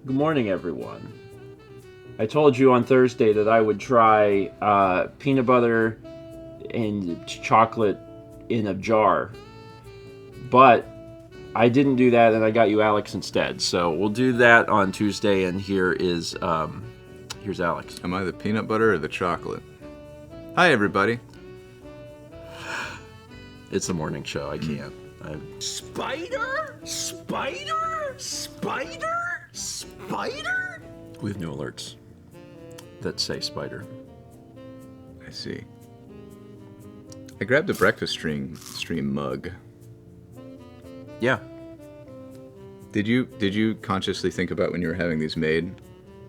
Good morning, everyone. I told you on Thursday that I would try peanut butter and chocolate in a jar, but I didn't do that, and I got you Alex instead. So we'll do that on Tuesday, and here's Alex. Am I the peanut butter or the chocolate? Hi, everybody. It's the morning show. I can't. Spider? Spider? Spider? Spider? We have new alerts that say spider. I see. I grabbed a breakfast stream mug. Yeah. Did you consciously think about when you were having these made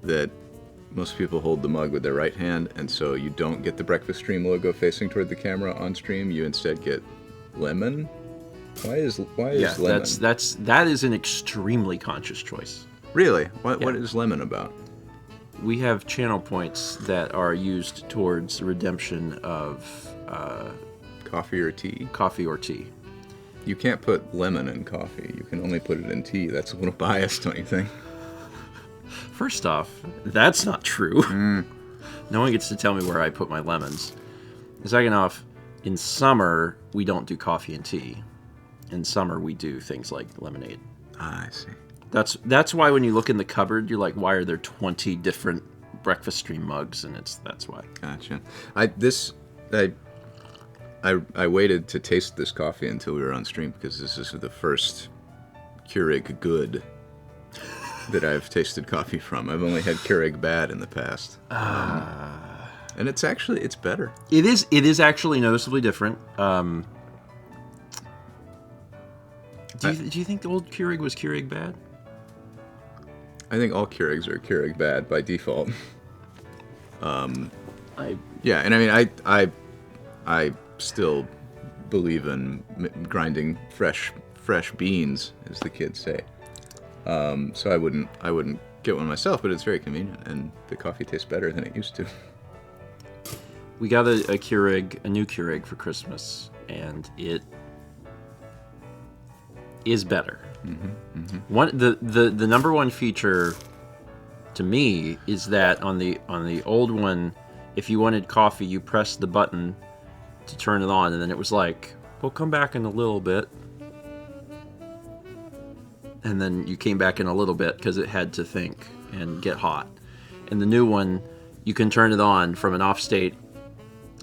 that most people hold the mug with their right hand, and so you don't get the breakfast stream logo facing toward the camera on stream? You instead get lemon. Why is lemon? That is an extremely conscious choice. Really? What is lemon about? We have channel points that are used towards redemption of Coffee or tea? coffee or tea. You can't put lemon in coffee. You can only put it in tea. That's a little biased, don't you think? First off, that's not true. No one gets to tell me where I put my lemons. Second off, in summer, we don't do coffee and tea. In summer, we do things like lemonade. Ah, I see. That's why when you look in the cupboard, you're like, why are there 20 different breakfast stream mugs? And that's why. Gotcha. I waited to taste this coffee until we were on stream because this is the first Keurig good that I've tasted coffee from. I've only had Keurig bad in the past. And it's better. It is actually noticeably different. Do you think the old Keurig was Keurig bad? I think all Keurigs are Keurig bad by default. Yeah, and I mean, I still believe in grinding fresh beans, as the kids say. So I wouldn't get one myself, but it's very convenient, and the coffee tastes better than it used to. We got a new Keurig for Christmas, and it is better. The number one feature to me is that on the old one, if you wanted coffee, you pressed the button to turn it on, and then it was like, we'll come back in a little bit. And then you came back in a little bit because it had to think and get hot. And the new one, you can turn it on from an off state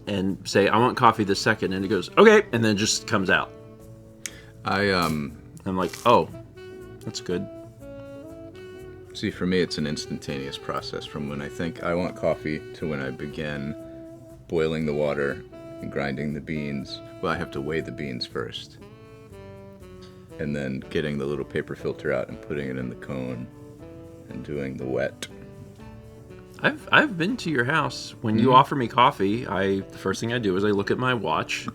and say, I want coffee this second, and it goes, okay, and then it just comes out. I'm like, oh, that's good. See, for me, it's an instantaneous process from when I think I want coffee to when I begin boiling the water and grinding the beans. Well, I have to weigh the beans first. And then getting the little paper filter out and putting it in the cone and doing the wet. I've been to your house. When you offer me coffee, the first thing I do is I look at my watch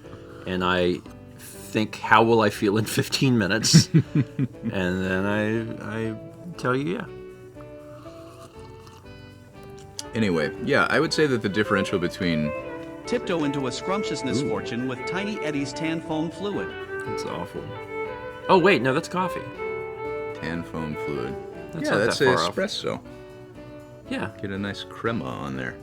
and I think, how will I feel in 15 minutes? And then I tell you, yeah. Anyway, yeah, I would say that the differential between... Tiptoe into a scrumptiousness fortune with Tiny Eddie's tan foam fluid. That's awful. Oh, wait, no, that's coffee. Tan foam fluid. That's yeah, not that's that far off. espresso. Yeah. Get a nice crema on there.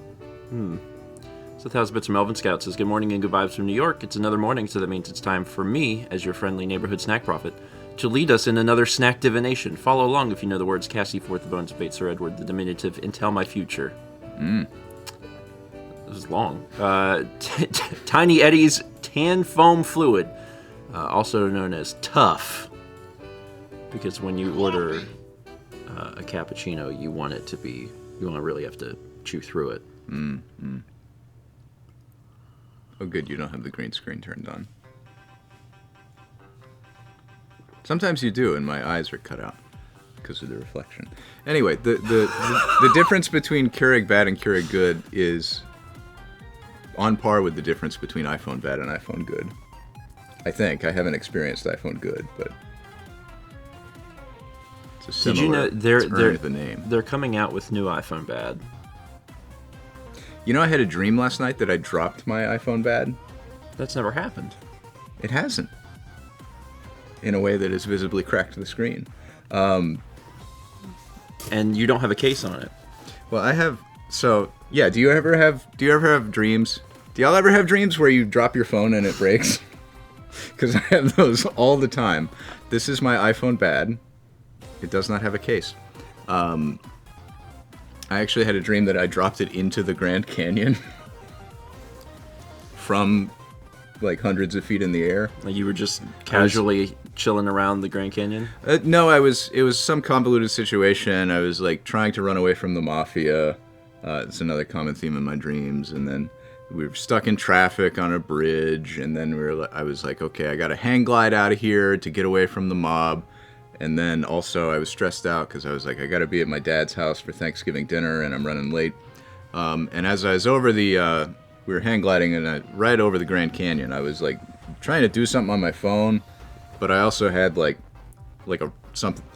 So 1,000 Bits from Melvin Scout says, good morning and good vibes from New York. It's another morning, so that means it's time for me, as your friendly neighborhood snack prophet, to lead us in another snack divination. Follow along if you know the words Cassie, Forth, the Bones, Bait, Sir Edward, the diminutive, and Tell My Future. This is long. Tiny Eddie's Tan Foam Fluid, also known as Tough, because when you order a cappuccino, you want to really have to chew through it. Oh, good, you don't have the green screen turned on. Sometimes you do, and my eyes are cut out because of the reflection. Anyway, the difference between Keurig bad and Keurig good is on par with the difference between iPhone bad and iPhone good. I think. I haven't experienced iPhone good, but it's a similar. Did you know the name. They're coming out with new iPhone bad? You know, I had a dream last night that I dropped my iPhone bad. That's never happened. It hasn't. In a way that has visibly cracked the screen. and you don't have a case on it. Well, I have. So yeah, do you ever have dreams? Do y'all ever have dreams where you drop your phone and it breaks? Because I have those all the time. This is my iPhone bad. It does not have a case. I actually had a dream that I dropped it into the Grand Canyon from like hundreds of feet in the air. Like you were just casually chilling around the Grand Canyon? No, it was some convoluted situation. I was like trying to run away from the mafia. It's another common theme in my dreams. And then we were stuck in traffic on a bridge. And then I was like, okay, I got to hang glide out of here to get away from the mob. And then also I was stressed out because I was like, I got to be at my dad's house for Thanksgiving dinner and I'm running late. And as I was over we were hang gliding and right over the Grand Canyon, I was like trying to do something on my phone, but I also had I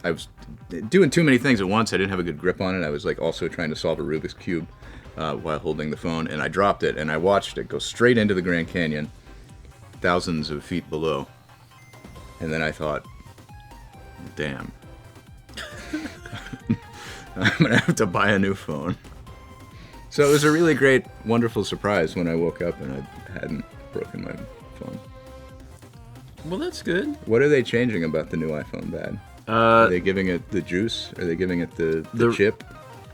was doing too many things at once. I didn't have a good grip on it. I was like also trying to solve a Rubik's Cube while holding the phone, and I dropped it and I watched it go straight into the Grand Canyon, thousands of feet below. And then I thought, damn. I'm gonna have to buy a new phone. So it was a really great, wonderful surprise when I woke up and I hadn't broken my phone. Well, that's good. What are they changing about the new iPhone bad? Are they giving it the juice? Are they giving it the chip?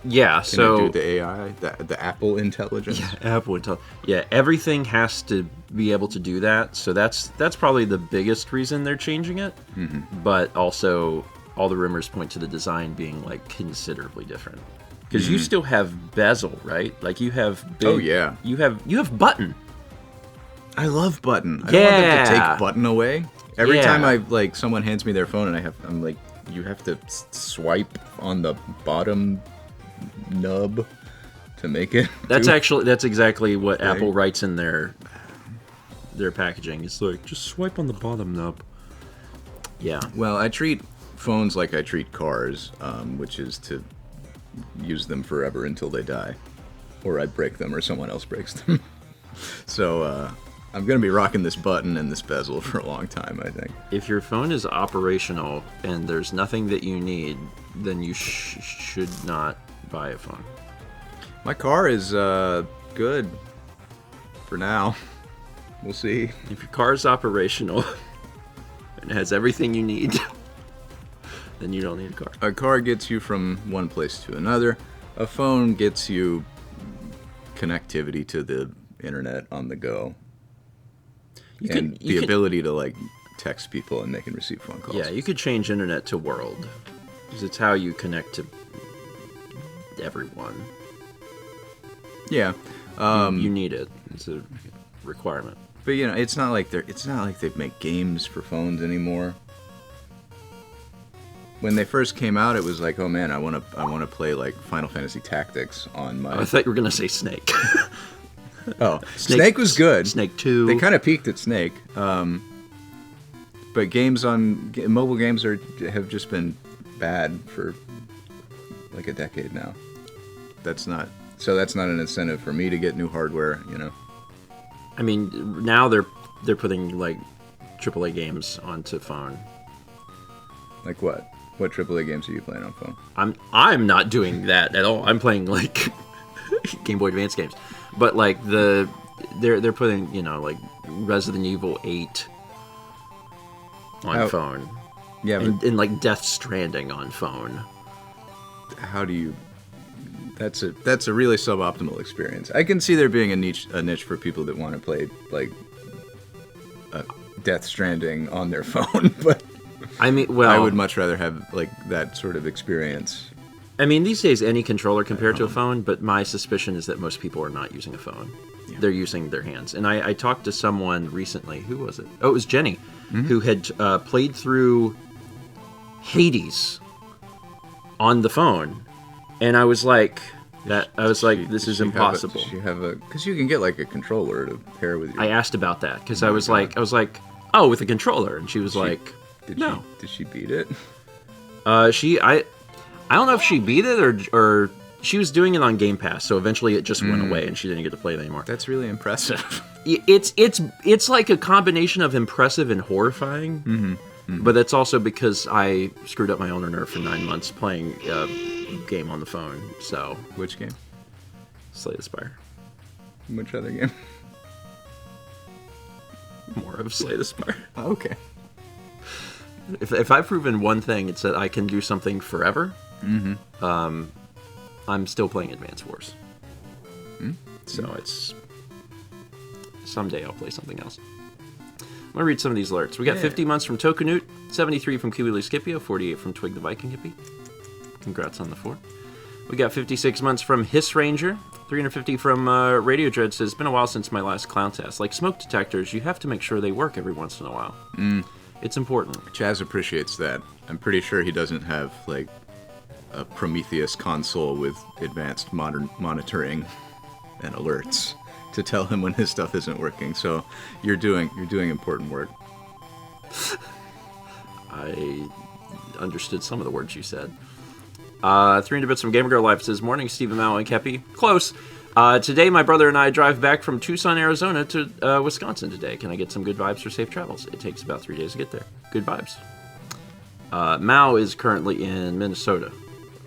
Yeah, Can it do the AI, the Apple intelligence? Yeah, Apple intelligence. Yeah, everything has to be able to do that. So that's probably the biggest reason they're changing it. Mm-hmm. But also, all the rumors point to the design being like considerably different. Because you still have bezel, right? Like you have big, oh yeah. You have button. I love button. I don't want them to take button away. Every time someone hands me their phone and I'm like, you have to swipe on the bottom nub to make it. That's exactly what Apple writes in their packaging. It's like, just swipe on the bottom nub. Yeah. Well, I treat phones like I treat cars, which is to use them forever until they die, or I break them or someone else breaks them. So I'm going to be rocking this button and this bezel for a long time, I think. If your phone is operational and there's nothing that you need, then you should not buy a phone. My car is good for now. We'll see. If your car is operational and has everything you need, then you don't need a car. A car gets you from one place to another. A phone gets you connectivity to the internet on the go. The ability to text people and they can receive phone calls. Yeah, you could change internet to world. Because it's how you connect to everyone. Yeah. You need it. It's a requirement. But it's not like they make games for phones anymore. When they first came out, it was like, oh man, I want to play like Final Fantasy Tactics on my. I thought you were gonna say Snake. Oh, Snake was good. Snake 2. They kind of peaked at Snake. But mobile games have just been bad for like a decade now. That's not an incentive for me to get new hardware, I mean, now they're putting like AAA games onto phone. Like what? What AAA games are you playing on phone? I'm not doing that at all. I'm playing like Game Boy Advance games, but like they're putting like Resident Evil 8 on phone. Yeah, and like Death Stranding on phone. How do you? That's a really suboptimal experience. I can see there being a niche for people that want to play like Death Stranding on their phone, but. I mean, well, I would much rather have like that sort of experience. I mean, these days any controller compared to a phone, but my suspicion is that most people are not using a phone. Yeah. They're using their hands. And I talked to someone recently. Who was it? Oh, it was Jenny, who had played through Hades on the phone, and I was like, this is impossible. Because you can get like a controller to pair with your. I asked about that because I was like, oh, with a controller, and she was like. Did she beat it? I don't know if she beat it or she was doing it on Game Pass, so eventually it just went away and she didn't get to play it anymore. That's really impressive. It's like a combination of impressive and horrifying, but that's also because I screwed up my owner nerve for 9 months playing game on the phone. So Which game? Slay the Spire. Which other game? More of Slay the Spire. Oh, okay. If I've proven one thing, it's that I can do something forever. I'm still playing Advance Wars. So it's... Someday I'll play something else. I'm going to read some of these alerts. We got 50 months from Tokanut, 73 from Kiwi Scipio, 48 from Twig the Viking Hippie. Congrats on the 4. We got 56 months from Hiss Ranger, 350 from Radio Dread says, been a while since my last clown test. Like smoke detectors, you have to make sure they work every once in a while. It's important. Chaz appreciates that. I'm pretty sure he doesn't have, like, a Prometheus console with advanced modern monitoring and alerts to tell him when his stuff isn't working. So you're doing important work. I understood some of the words you said. 300 bits from Gamer Girl Life says, morning, Stephen, Mao, and Kepi. Close. Today, my brother and I drive back from Tucson, Arizona to Wisconsin today. Can I get some good vibes for safe travels? It takes about 3 days to get there. Good vibes. Mao is currently in Minnesota.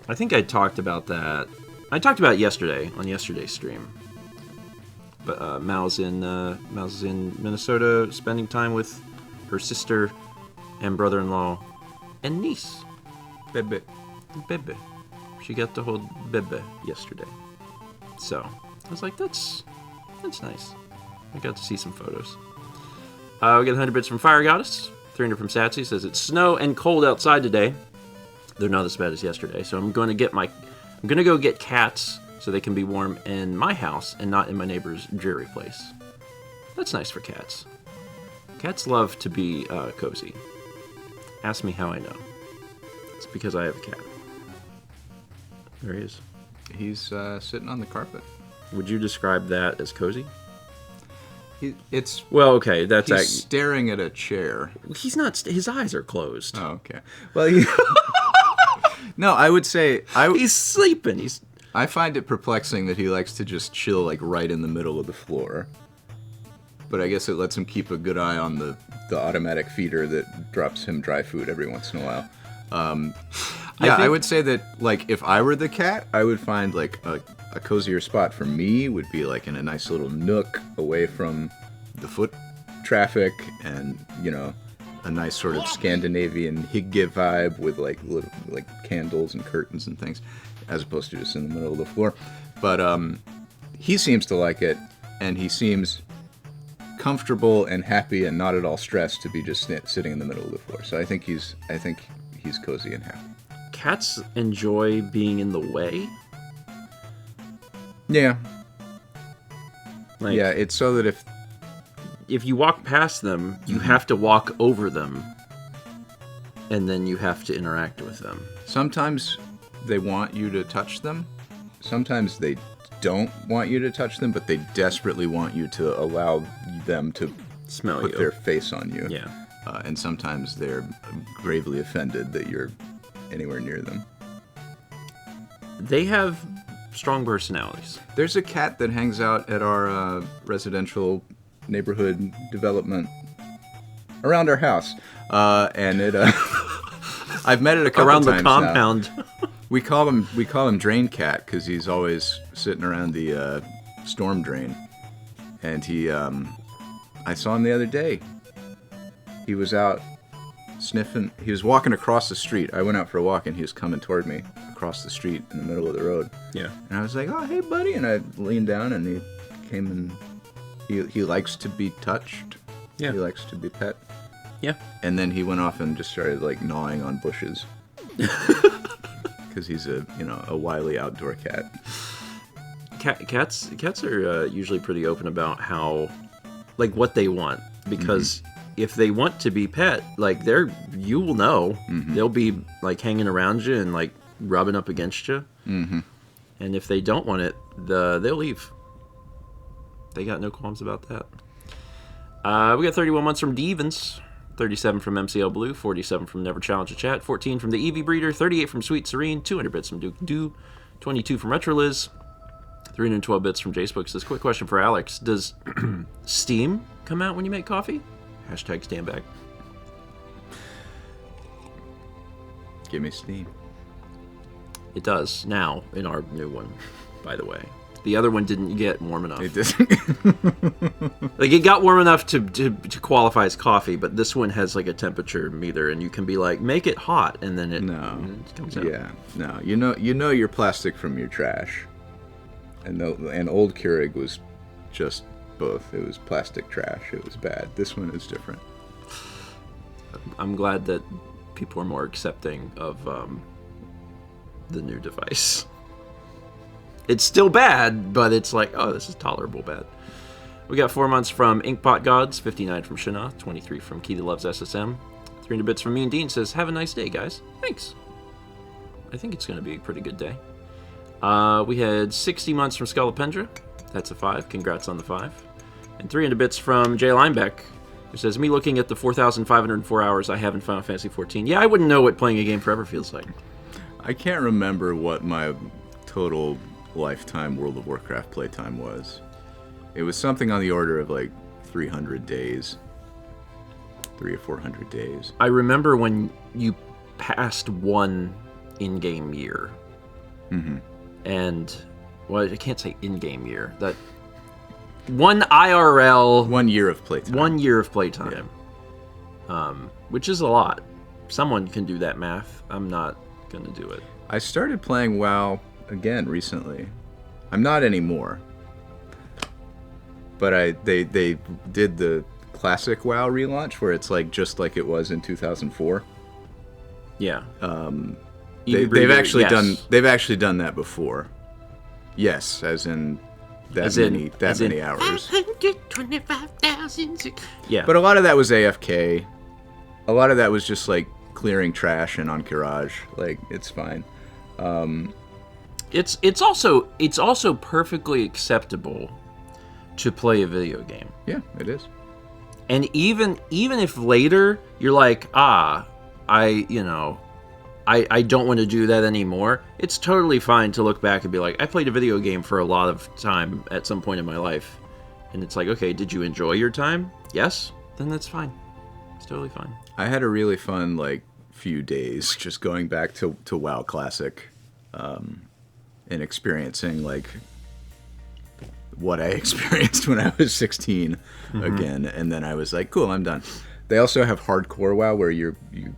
I think I talked about that. I talked about it yesterday on yesterday's stream. But Mao's in Minnesota, spending time with her sister and brother-in-law and niece. Bebe. Bebe. She got to hold Bebe yesterday. So I was like, that's nice. I got to see some photos. We got 100 bits from Fire Goddess, 300 from Satsy, says it's snow and cold outside today. They're not as bad as yesterday, so I'm gonna go get cats so they can be warm in my house and not in my neighbor's dreary place. That's nice for cats. Cats love to be cozy. Ask me how I know. It's because I have a cat. There he is. He's sitting on the carpet. Would you describe that as cozy? It's Well, okay, he's staring at a chair. He's not. His eyes are closed. Oh, okay. Well, no, I would say He's sleeping. I find it perplexing that he likes to just chill like right in the middle of the floor. But I guess it lets him keep a good eye on the automatic feeder that drops him dry food every once in a while. I would say that, like, if I were the cat, I would find, like, a cozier spot for me would be, like, in a nice little nook away from the foot traffic and, you know, a nice sort of Scandinavian hygge vibe with, like, little, like, candles and curtains and things, as opposed to just in the middle of the floor. But he seems to like it, and he seems comfortable and happy and not at all stressed to be just sitting in the middle of the floor. So I think he's cozy and happy. Cats enjoy being in the way. Yeah. Like, yeah, it's so that if you walk past them, you have to walk over them, and then you have to interact with them. Sometimes they want you to touch them. Sometimes they don't want you to touch them, but they desperately want you to allow them to Smell put you. their face on you. Yeah. And sometimes they're gravely offended that you're anywhere near them. They have strong personalities. There's a cat that hangs out at our residential neighborhood development around our house, and it. I've met it a couple Around times the compound. now. We call him Drain Cat because he's always sitting around the storm drain, and he. I saw him the other day. He was out sniffing. He was walking across the street. I went out for a walk, and he was coming toward me across the street in the middle of the road. Yeah. And I was like, "Oh, hey, buddy!" And I leaned down, and he came and he likes to be touched. Yeah. He likes to be pet. Yeah. And then he went off and just started like gnawing on bushes. Because he's a wily outdoor cat. Cats are usually pretty open about how, like, what they want, because if they want to be pet, like, you will know. They'll be like hanging around you and like rubbing up against you. And if they don't want it, they'll leave. They got no qualms about that. We got 31 months from Devens, 37 from MCL Blue, 47 from Never Challenge a Chat, 14 from the Eevee Breeder, 38 from Sweet Serene, 200 bits from Duke Do, 22 from Retroliz, 312 bits from Jacebook. Says, quick question for Alex. Does steam come out when you make coffee? Hashtag stand back. Give me steam. It does now in our new one, by the way. The other one didn't get warm enough. It doesn't. Like, it got warm enough to qualify as coffee, but this one has like a temperature meter, and you can be like, make it hot, and then it comes out. Yeah, no. You know your plastic from your trash. And old Keurig was just both. It was plastic trash. It was bad. This one is different. I'm glad that people are more accepting of the new device. It's still bad, but it's like, oh, this is tolerable bad. We got 4 months from Inkpot Gods, 59 from Shana, 23 from Keita Loves SSM, 300 bits from me and Dean says, have a nice day, guys. Thanks. I think it's going to be a pretty good day. We had 60 months from Scolopendra. That's a 5. Congrats on the 5. And 300 bits from Jay Linebeck, who says, me looking at the 4,504 hours I have in Final Fantasy XIV. Yeah, I wouldn't know what playing a game forever feels like. I can't remember what my total lifetime World of Warcraft playtime was. It was something on the order of like 300 days. 300 or 400 days. I remember when you passed one in-game year. Mm-hmm. And, well, I can't say in-game year. That one IRL... 1 year of playtime. 1 year of playtime. Yeah. Which is a lot. Someone can do that math. I'm not going to do it. I started playing WoW again recently. I'm not anymore. But they did the classic WoW relaunch where it's like just like it was in 2004. Yeah. They've actually done that before. Yes, as in many hours. 125,000. Yeah. But a lot of that was AFK. A lot of that was just like clearing trash and on Courage. Like, it's fine. It's also perfectly acceptable to play a video game. Yeah, it is. And even if later you're like, I don't want to do that anymore, it's totally fine to look back and be like, I played a video game for a lot of time at some point in my life. And it's like, okay, did you enjoy your time? Yes? Then that's fine. It's totally fine. I had a really fun, few days just going back to WoW Classic and experiencing, what I experienced when I was 16 again. And then I was like, cool, I'm done. They also have hardcore WoW where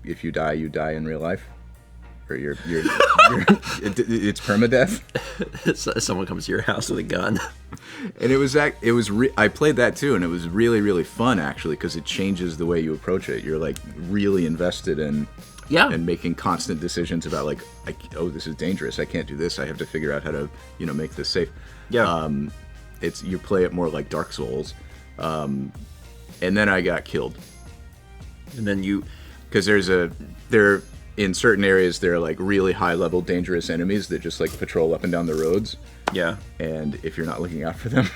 if you die, you die in real life. Or it's permadeath. Someone comes to your house with a gun. And I played that too, and it was really, really fun actually, because it changes the way you approach it. You're really invested in and making constant decisions about this is dangerous. I can't do this. I have to figure out how to make this safe. Yeah. You play it more like Dark Souls, and then I got killed. And then because there in certain areas there are really high level dangerous enemies that just patrol up and down the roads. Yeah. And if you're not looking out for them,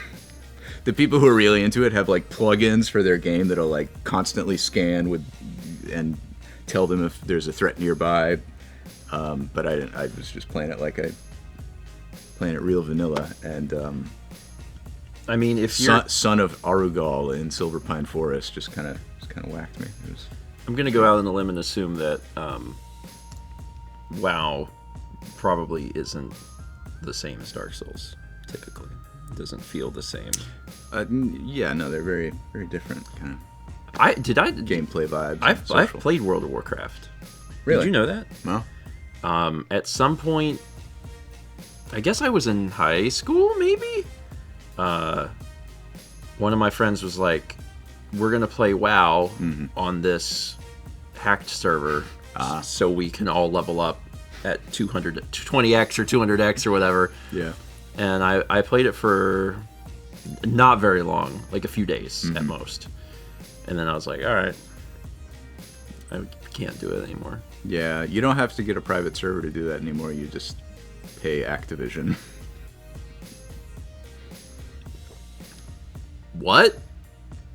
the people who are really into it have plugins for their game that'll constantly scan and tell them if there's a threat nearby. But I was just playing it playing it real vanilla, and I mean, if you're son of Arugal in Silver Pine Forest just kind of whacked me. I'm gonna go out on a limb and assume that WoW probably isn't the same as Dark Souls. Typically, it doesn't feel the same. Yeah, no, they're very, very different kind of. Gameplay vibes. I've played World of Warcraft. Really? Did you know that? No. At some point, I guess I was in high school, maybe. One of my friends was like, "We're gonna play WoW on this hacked server, so we can all level up at 220x or 200x or whatever." Yeah. And I played it for not very long, a few days at most. And then I was like, all right, I can't do it anymore. Yeah, you don't have to get a private server to do that anymore. You just pay Activision. What?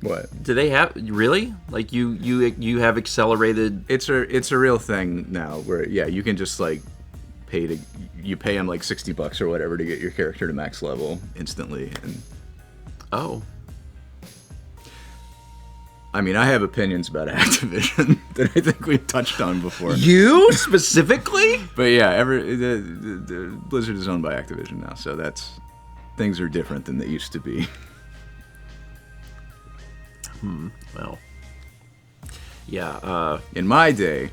What? Do they have really? You have accelerated? It's a real thing now where you can just pay them $60 or whatever to get your character to max level instantly. And oh. I mean, I have opinions about Activision that I think we've touched on before. You specifically? But yeah, the Blizzard is owned by Activision now, so things are different than they used to be. Well, yeah. In my day,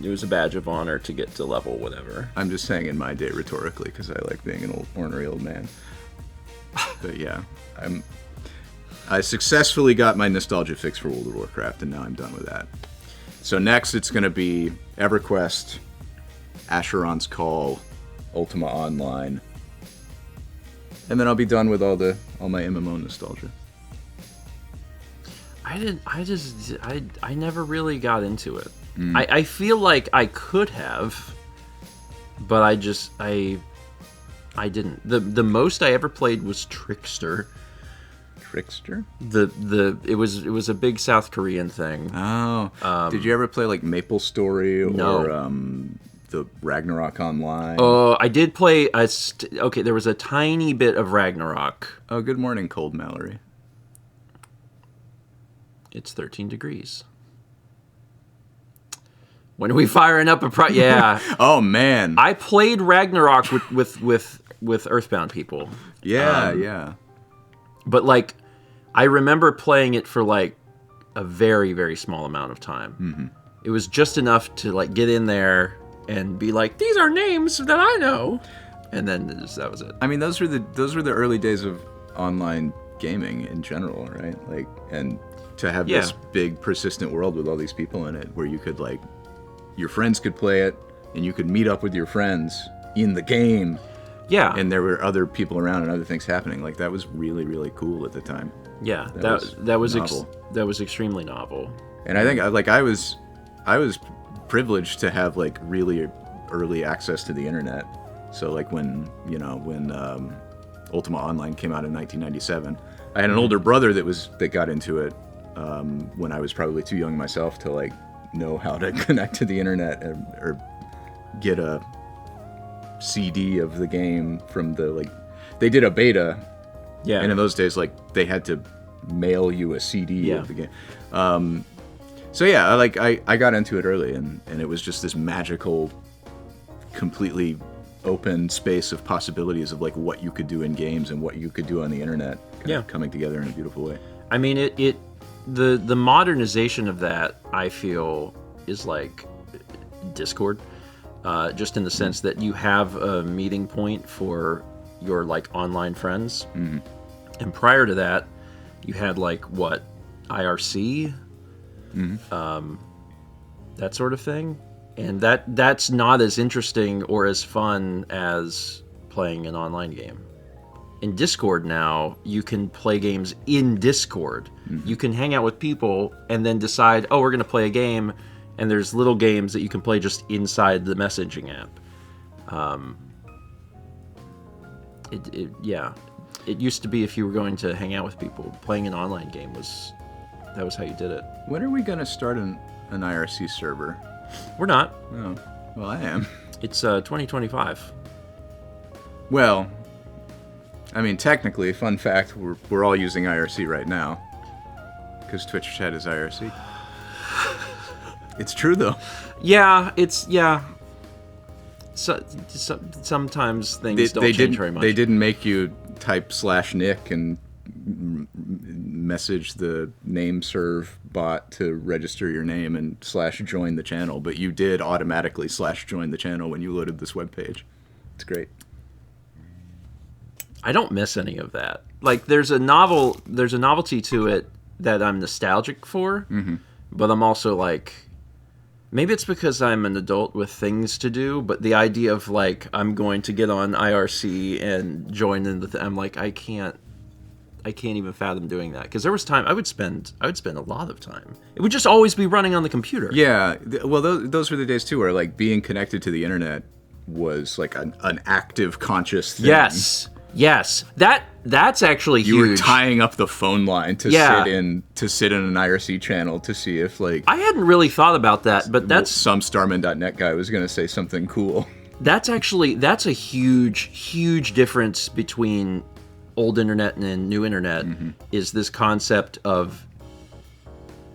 It was a badge of honor to get to level whatever. I'm just saying in my day rhetorically because I like being an ornery old man. But yeah, I successfully got my nostalgia fix for World of Warcraft, and now I'm done with that. So next it's going to be EverQuest, Asheron's Call, Ultima Online, and then I'll be done with all my MMO nostalgia. I never really got into it. I feel like I could have, but I didn't. The most I ever played was Trickster. Trickster? It was a big South Korean thing. Oh. Did you ever play like Maple Story or the Ragnarok Online? Oh, I did play okay, there was a tiny bit of Ragnarok. Oh, good morning, Cold Mallory. It's 13 degrees. When are we firing up a yeah. Oh man. I played Ragnarok with Earthbound people. Yeah, yeah. But like I remember playing it for like a very, very small amount of time. Mm-hmm. It was just enough to like get in there and be like, these are names that I know. And then that was it. I mean, those were the early days of online gaming in general, right? Like, and to have this big persistent world with all these people in it where you could like your friends could play it and you could meet up with your friends in the game. Yeah. And there were other people around and other things happening. Like that was really, really cool at the time. Yeah. That was extremely novel. And I think I was privileged to have like really early access to the internet. So like when Ultima Online came out in 1997, I had an older brother that got into it when I was probably too young myself to like know how to connect to the internet or get a CD of the game from they did a beta. Yeah. And in those days, like they had to mail you a CD of the game. So yeah, I got into it early and it was just this magical, completely open space of possibilities of like what you could do in games and what you could do on the internet kind of coming together in a beautiful way. I mean, the modernization of that, I feel, is like Discord, just in the sense that you have a meeting point for your like online friends. Mm-hmm. And prior to that, you had like what, IRC, that sort of thing. And that's not as interesting or as fun as playing an online game. In Discord now, you can play games in Discord. Mm-hmm. You can hang out with people and then decide, oh, we're going to play a game, and there's little games that you can play just inside the messaging app. It used to be if you were going to hang out with people, playing an online game was how you did it. When are we going to start an IRC server? We're not. Oh, well, I am. It's 2025. Well, I mean, technically, fun fact, we're all using IRC right now because Twitch chat is IRC. It's true though. Yeah, So, sometimes things don't change very much. They didn't make you type /Nick and message the name serve bot to register your name and /join the channel, but you did automatically /join the channel when you loaded this webpage. It's great. I don't miss any of that. Like there's a novelty to it that I'm nostalgic for, but I'm also like, maybe it's because I'm an adult with things to do, but the idea of like I'm going to get on IRC and join in I'm like I can't even fathom doing that, because there was time I would spend a lot of time. It would just always be running on the computer. Yeah, well those were the days too where like being connected to the internet was like an active conscious thing. Yes, that's actually huge. You were tying up the phone line to sit in an IRC channel to see if like I hadn't really thought about that, but that's some Starman.net guy was going to say something cool. That's a huge difference between old internet and new internet is this concept of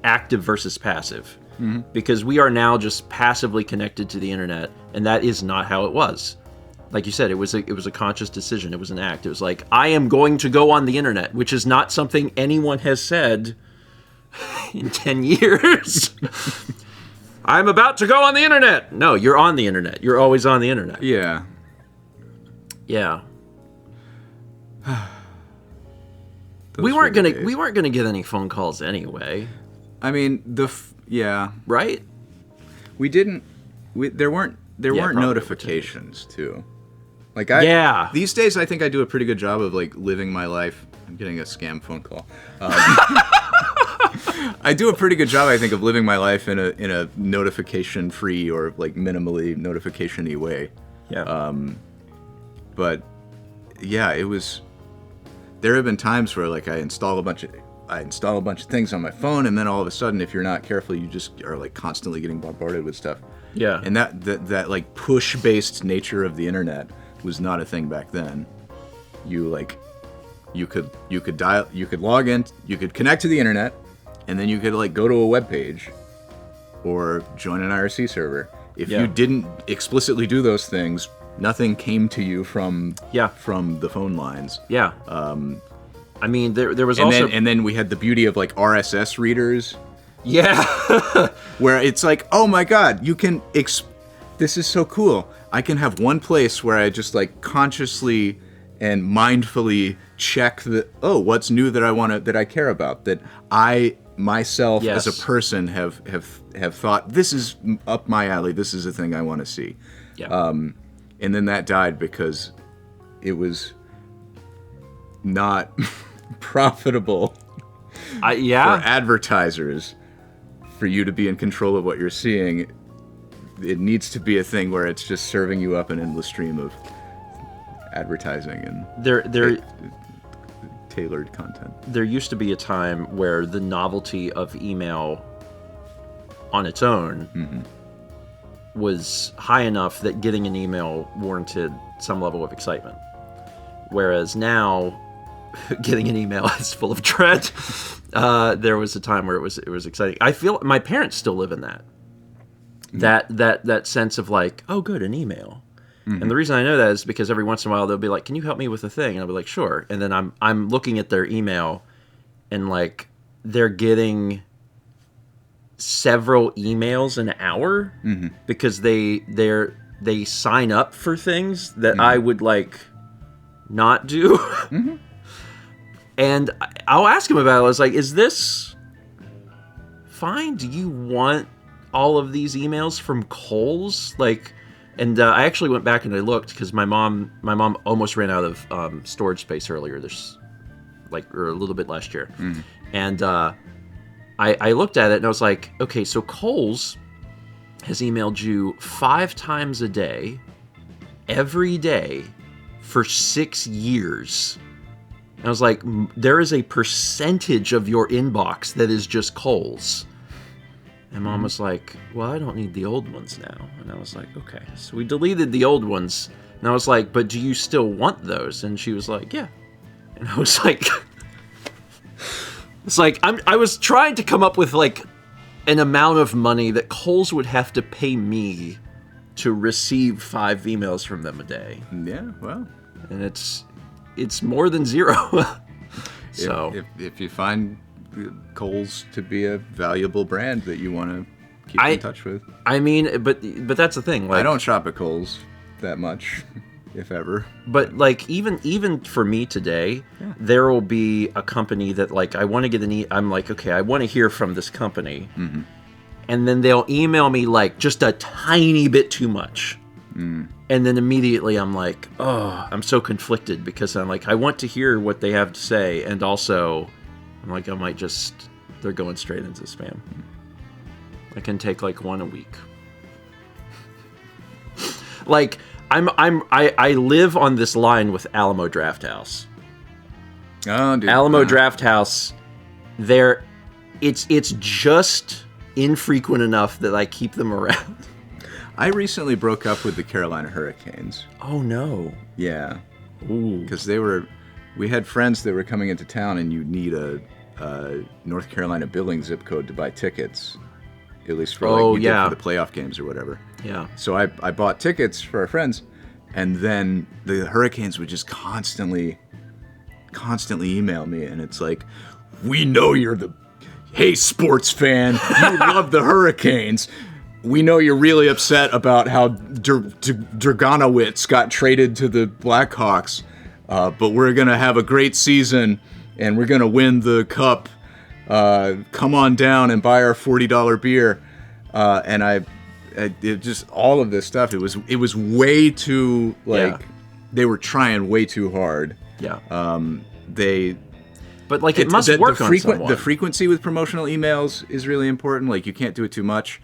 active versus passive. Because we are now just passively connected to the internet, and that is not how it was. Like you said, it was a conscious decision. It was an act. It was like, I am going to go on the internet, which is not something anyone has said in 10 years. I'm about to go on the internet. No, you're on the internet. You're always on the internet. Yeah. Yeah. Those We were weren't the gonna days. get any phone calls anyway, I mean, right? we didn't. There weren't probably notifications too. Like these days, I think I do a pretty good job of like living my life. I'm getting a scam phone call. I do a pretty good job, I think, of living my life in a notification free or like minimally notification-y way. Yeah. But yeah, it was. There have been times where like I install a bunch of things on my phone, and then all of a sudden, if you're not careful, you just are like constantly getting bombarded with stuff. Yeah. And that like push-based nature of the internet was not a thing back then. You could log in, you could connect to the internet, and then you could like go to a web page or join an IRC server. If you didn't explicitly do those things, nothing came to you from the phone lines. Yeah. I mean, there was And also... then we had the beauty of like RSS readers. Yeah. Where it's like, oh my god, you can this is so cool. I can have one place where I just like consciously and mindfully check what's new that I care about, that I myself as a person have thought this is up my alley, this is a thing I want to see. Yeah. And then that died because it was not profitable for advertisers for you to be in control of what you're seeing. It needs to be a thing where it's just serving you up an endless stream of advertising and tailored content. There used to be a time where the novelty of email on its own was high enough that getting an email warranted some level of excitement. Whereas now, getting an email is full of dread. There was a time where it was exciting. I feel my parents still live in that sense of like, oh, good, an email. And the reason I know that is because every once in a while they'll be like, can you help me with a thing? And I'll be like, sure. And then I'm looking at their email, and like they're getting several emails an hour because they sign up for things that I would like not do. And I'll ask him about it. I was like, is this fine? Do you want all of these emails from Kohl's? Like, and I actually went back and I looked because my mom almost ran out of storage space earlier or a little bit last year. And I looked at it and I was like, okay, so Kohl's has emailed you 5 times a day, every day, for 6 years. And I was like, there is a percentage of your inbox that is just Kohl's. And Mom was like, well, I don't need the old ones now. And I was like, okay. So we deleted the old ones. And I was like, but do you still want those? And she was like, yeah. And I was like... It's like, I was trying to come up with like an amount of money that Kohl's would have to pay me to receive 5 emails from them a day. Yeah, well. And it's more than 0. So if you find Kohl's to be a valuable brand that you want to keep in touch with. I mean, but that's the thing. Like, I don't shop at Kohl's that much, if ever. But like even for me today, there will be a company that like I want to get I'm like, okay, I want to hear from this company, and then they'll email me like just a tiny bit too much, and then immediately I'm like, oh, I'm so conflicted because I'm like, I want to hear what they have to say, and also I'm like, they're going straight into spam. I can take like 1 a week. Like I live on this line with Alamo Drafthouse. Oh, dude. Alamo Drafthouse, it's just infrequent enough that I keep them around. I recently broke up with the Carolina Hurricanes. Oh no. Yeah. Ooh. Because they were We had friends that were coming into town, and you need a North Carolina billing zip code to buy tickets, at least for like you did for the playoff games or whatever. Yeah. So I bought tickets for our friends, and then the Hurricanes would just constantly email me, and it's like, we know you're hey, sports fan, you love the Hurricanes. We know you're really upset about how Draganowitz got traded to the Blackhawks, but we're going to have a great season, and we're going to win the cup. Come on down and buy our $40 beer. And it just, all of this stuff, it was way too, they were trying way too hard. Yeah. But like it must work on someone. The frequency with promotional emails is really important. Like you can't do it too much.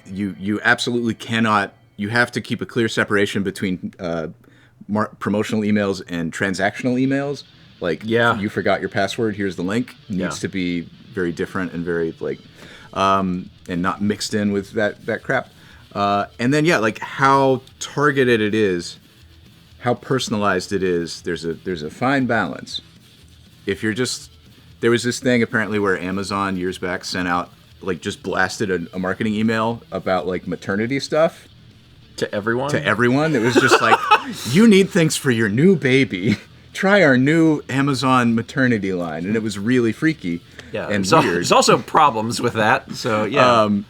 You absolutely cannot. You have to keep a clear separation between promotional emails and transactional emails. Like, you forgot your password. Here's the link. It needs to be very different and very and not mixed in with that crap. And then like how targeted it is, how personalized it is. There's a fine balance. If you're there was this thing apparently where Amazon years back sent out just blasted a marketing email about maternity stuff to everyone. It was just like, you need things for your new baby. Try our new Amazon maternity line, and it was really freaky and weird. There's also problems with that. So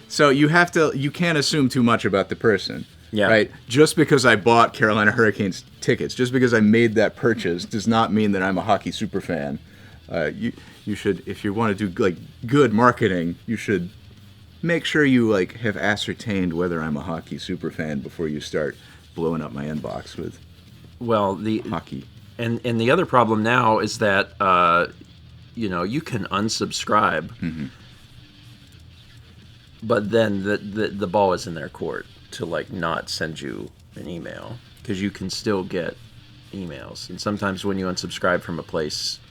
so you can't assume too much about the person. Yeah. Right. Just because I bought Carolina Hurricanes tickets, just because I made that purchase, does not mean that I'm a hockey super fan. You should, if you want to do good marketing, you should make sure you have ascertained whether I'm a hockey super fan before you start blowing up my inbox with hockey. And the other problem now is that you can unsubscribe, but then the ball is in their court to not send you an email, because you can still get emails, and sometimes when you unsubscribe from a place,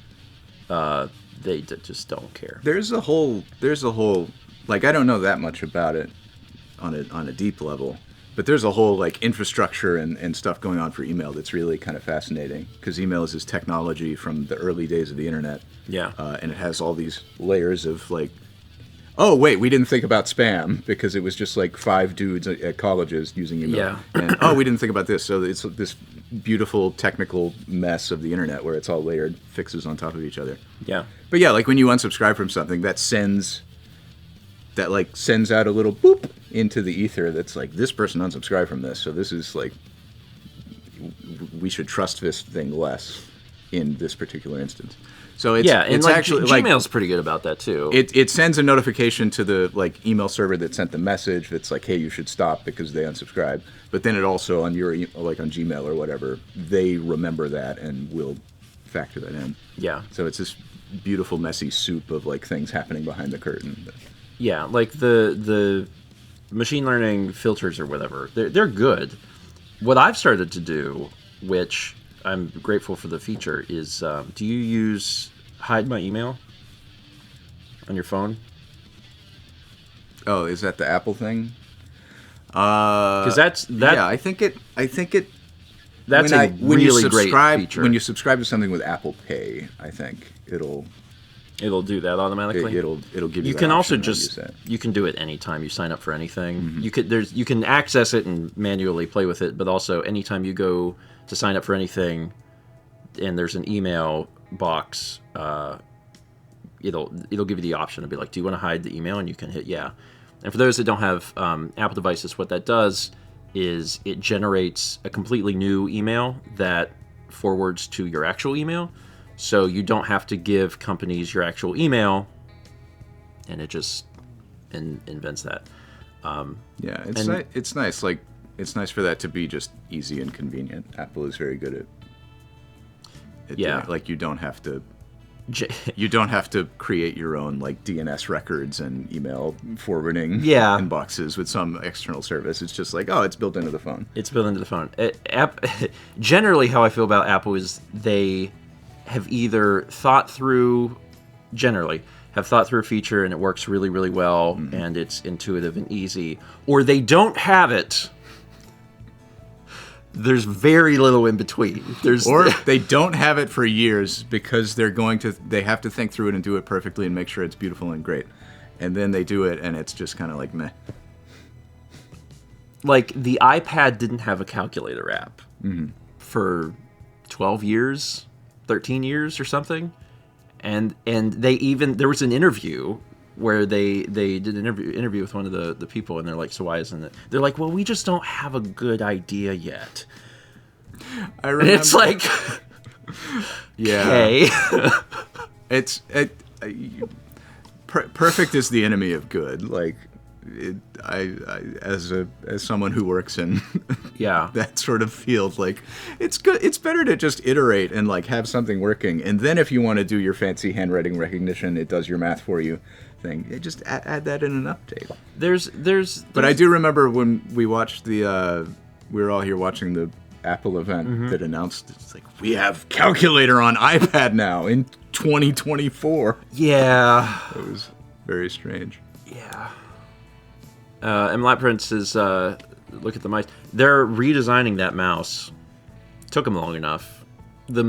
they just don't care. There's a whole I don't know that much about it on a deep level, but there's a whole infrastructure and stuff going on for email that's really kind of fascinating, because email is this technology from the early days of the internet. And it has all these layers of oh wait, we didn't think about spam because it was just 5 dudes at colleges using email. And we didn't think about this. So it's this beautiful technical mess of the internet where it's all layered fixes on top of each other. But when you unsubscribe from something, that sends out a little boop into the ether that's this person unsubscribed from this, so this is we should trust this thing less in this particular instance. So it's actually Gmail's pretty good about that too. It sends a notification to the email server that sent the message that's hey, you should stop because they unsubscribed. But then it also on your on Gmail or whatever, they remember that and will factor that in. So it's this beautiful messy soup of things happening behind the curtain. The machine learning filters or whatever, they're good. What I've started to do, which I'm grateful for the feature, is do you use Hide My Email on your phone? Oh, is that the Apple thing? Because that. Yeah, I think it. That's a really great feature. When you subscribe to something with Apple Pay, I think it'll do that automatically. It'll give you. You can also you can do it anytime you sign up for anything. You can access it and manually play with it, but also anytime you go to sign up for anything, and there's an email box, it'll give you the option to be do you want to hide the email, and you can hit yeah. And for those that don't have Apple devices, what that does is it generates a completely new email that forwards to your actual email. So you don't have to give companies your actual email, and it just invents that. It's nice. It's nice for that to be just easy and convenient. Apple is very good at you don't have to create your own DNS records and email forwarding inboxes with some external service. It's just it's built into the phone. It's built into the phone. Generally, how I feel about Apple is they have either thought through a feature and it works really, really well, and it's intuitive and easy, or they don't have it There's very little in between. Or they don't have it for years because they have to think through it and do it perfectly and make sure it's beautiful and great. And then they do it and it's just kind of like meh. Like the iPad didn't have a calculator app for 12 years, 13 years or something. And there was an interview where they did an interview with one of the people, and they're like, so why isn't it? They're like, well, we just don't have a good idea yet. I remember. And it's like, yeah. Okay. Perfect is the enemy of good. Like, as someone who works in that sort of field, like, it's good. It's better to just iterate and like have something working, and then if you want to do your fancy handwriting recognition, it does your math for you. Thing. Just add that in an update. But I do remember when we watched we were all here watching the Apple event that announced it's like we have calculator on iPad now in 2024. Yeah, it was very strange. Yeah. And Black Prince is look at the mice. They're redesigning that mouse. Took them long enough. The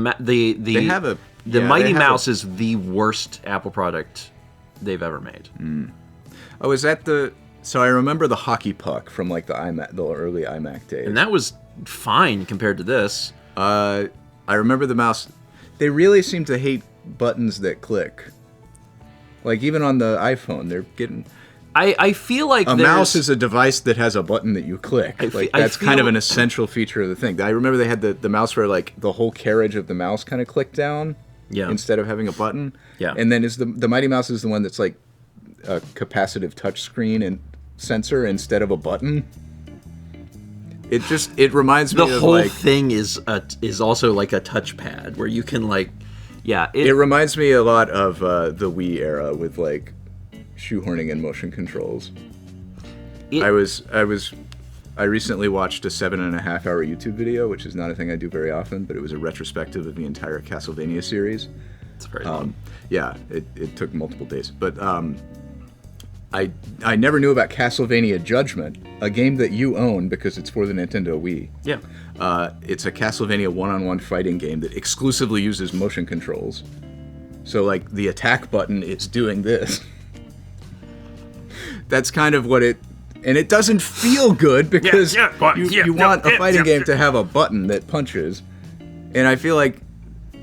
Mighty Mouse is the worst Apple product they've ever made. Oh, is that so I remember the hockey puck from like the early iMac days. And that was fine compared to this. I remember the mouse. They really seem to hate buttons that click. Like even on the iPhone, they're getting... I feel like a mouse is a device that has a button that you click. That's kind of an essential feature of the thing. I remember they had the mouse where like the whole carriage of the mouse kind of clicked down. Yeah. Instead of having a button. Yeah. And then is the Mighty Mouse is the one that's like a capacitive touch screen and sensor instead of a button. It reminds me of the whole thing is also like a touchpad where you can like it reminds me a lot of the Wii era with like shoehorning and motion controls. I recently watched a 7.5-hour YouTube video, which is not a thing I do very often, but it was a retrospective of the entire Castlevania series. It's very long. Yeah, it took multiple days. But I never knew about Castlevania Judgment, a game that you own because it's for the Nintendo Wii. Yeah. It's a Castlevania one-on-one fighting game that exclusively uses motion controls. So, like, the attack button, it's doing this. That's kind of what it... And it doesn't feel good because you want a fighting game to have a button that punches. And I feel like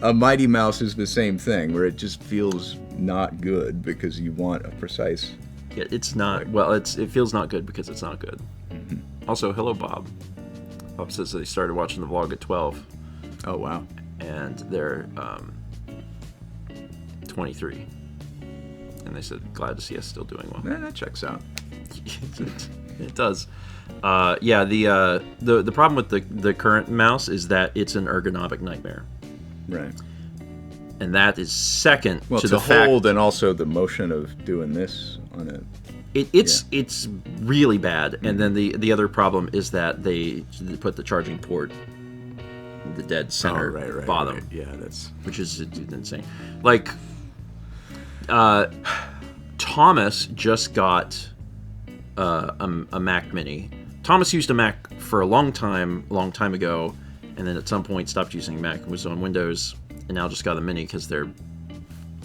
a Mighty Mouse is the same thing, where it just feels not good because you want a precise... Yeah, it's not... Well, it feels not good because it's not good. Mm-hmm. Also, hello, Bob. Bob says they started watching the vlog at 12. Oh, wow. And they're 23. And they said, glad to see us still doing well. That checks out. It does. The problem with the current mouse is that it's an ergonomic nightmare. Right. And that is second to the hold and also the motion of doing this on it. It's really bad. And then the other problem is that they put the charging port in the dead center bottom. Right. Yeah, which is insane. Like Thomas just got a Mac Mini. Thomas used a Mac for a long time ago, and then at some point stopped using Mac and was on Windows, and now just got a Mini because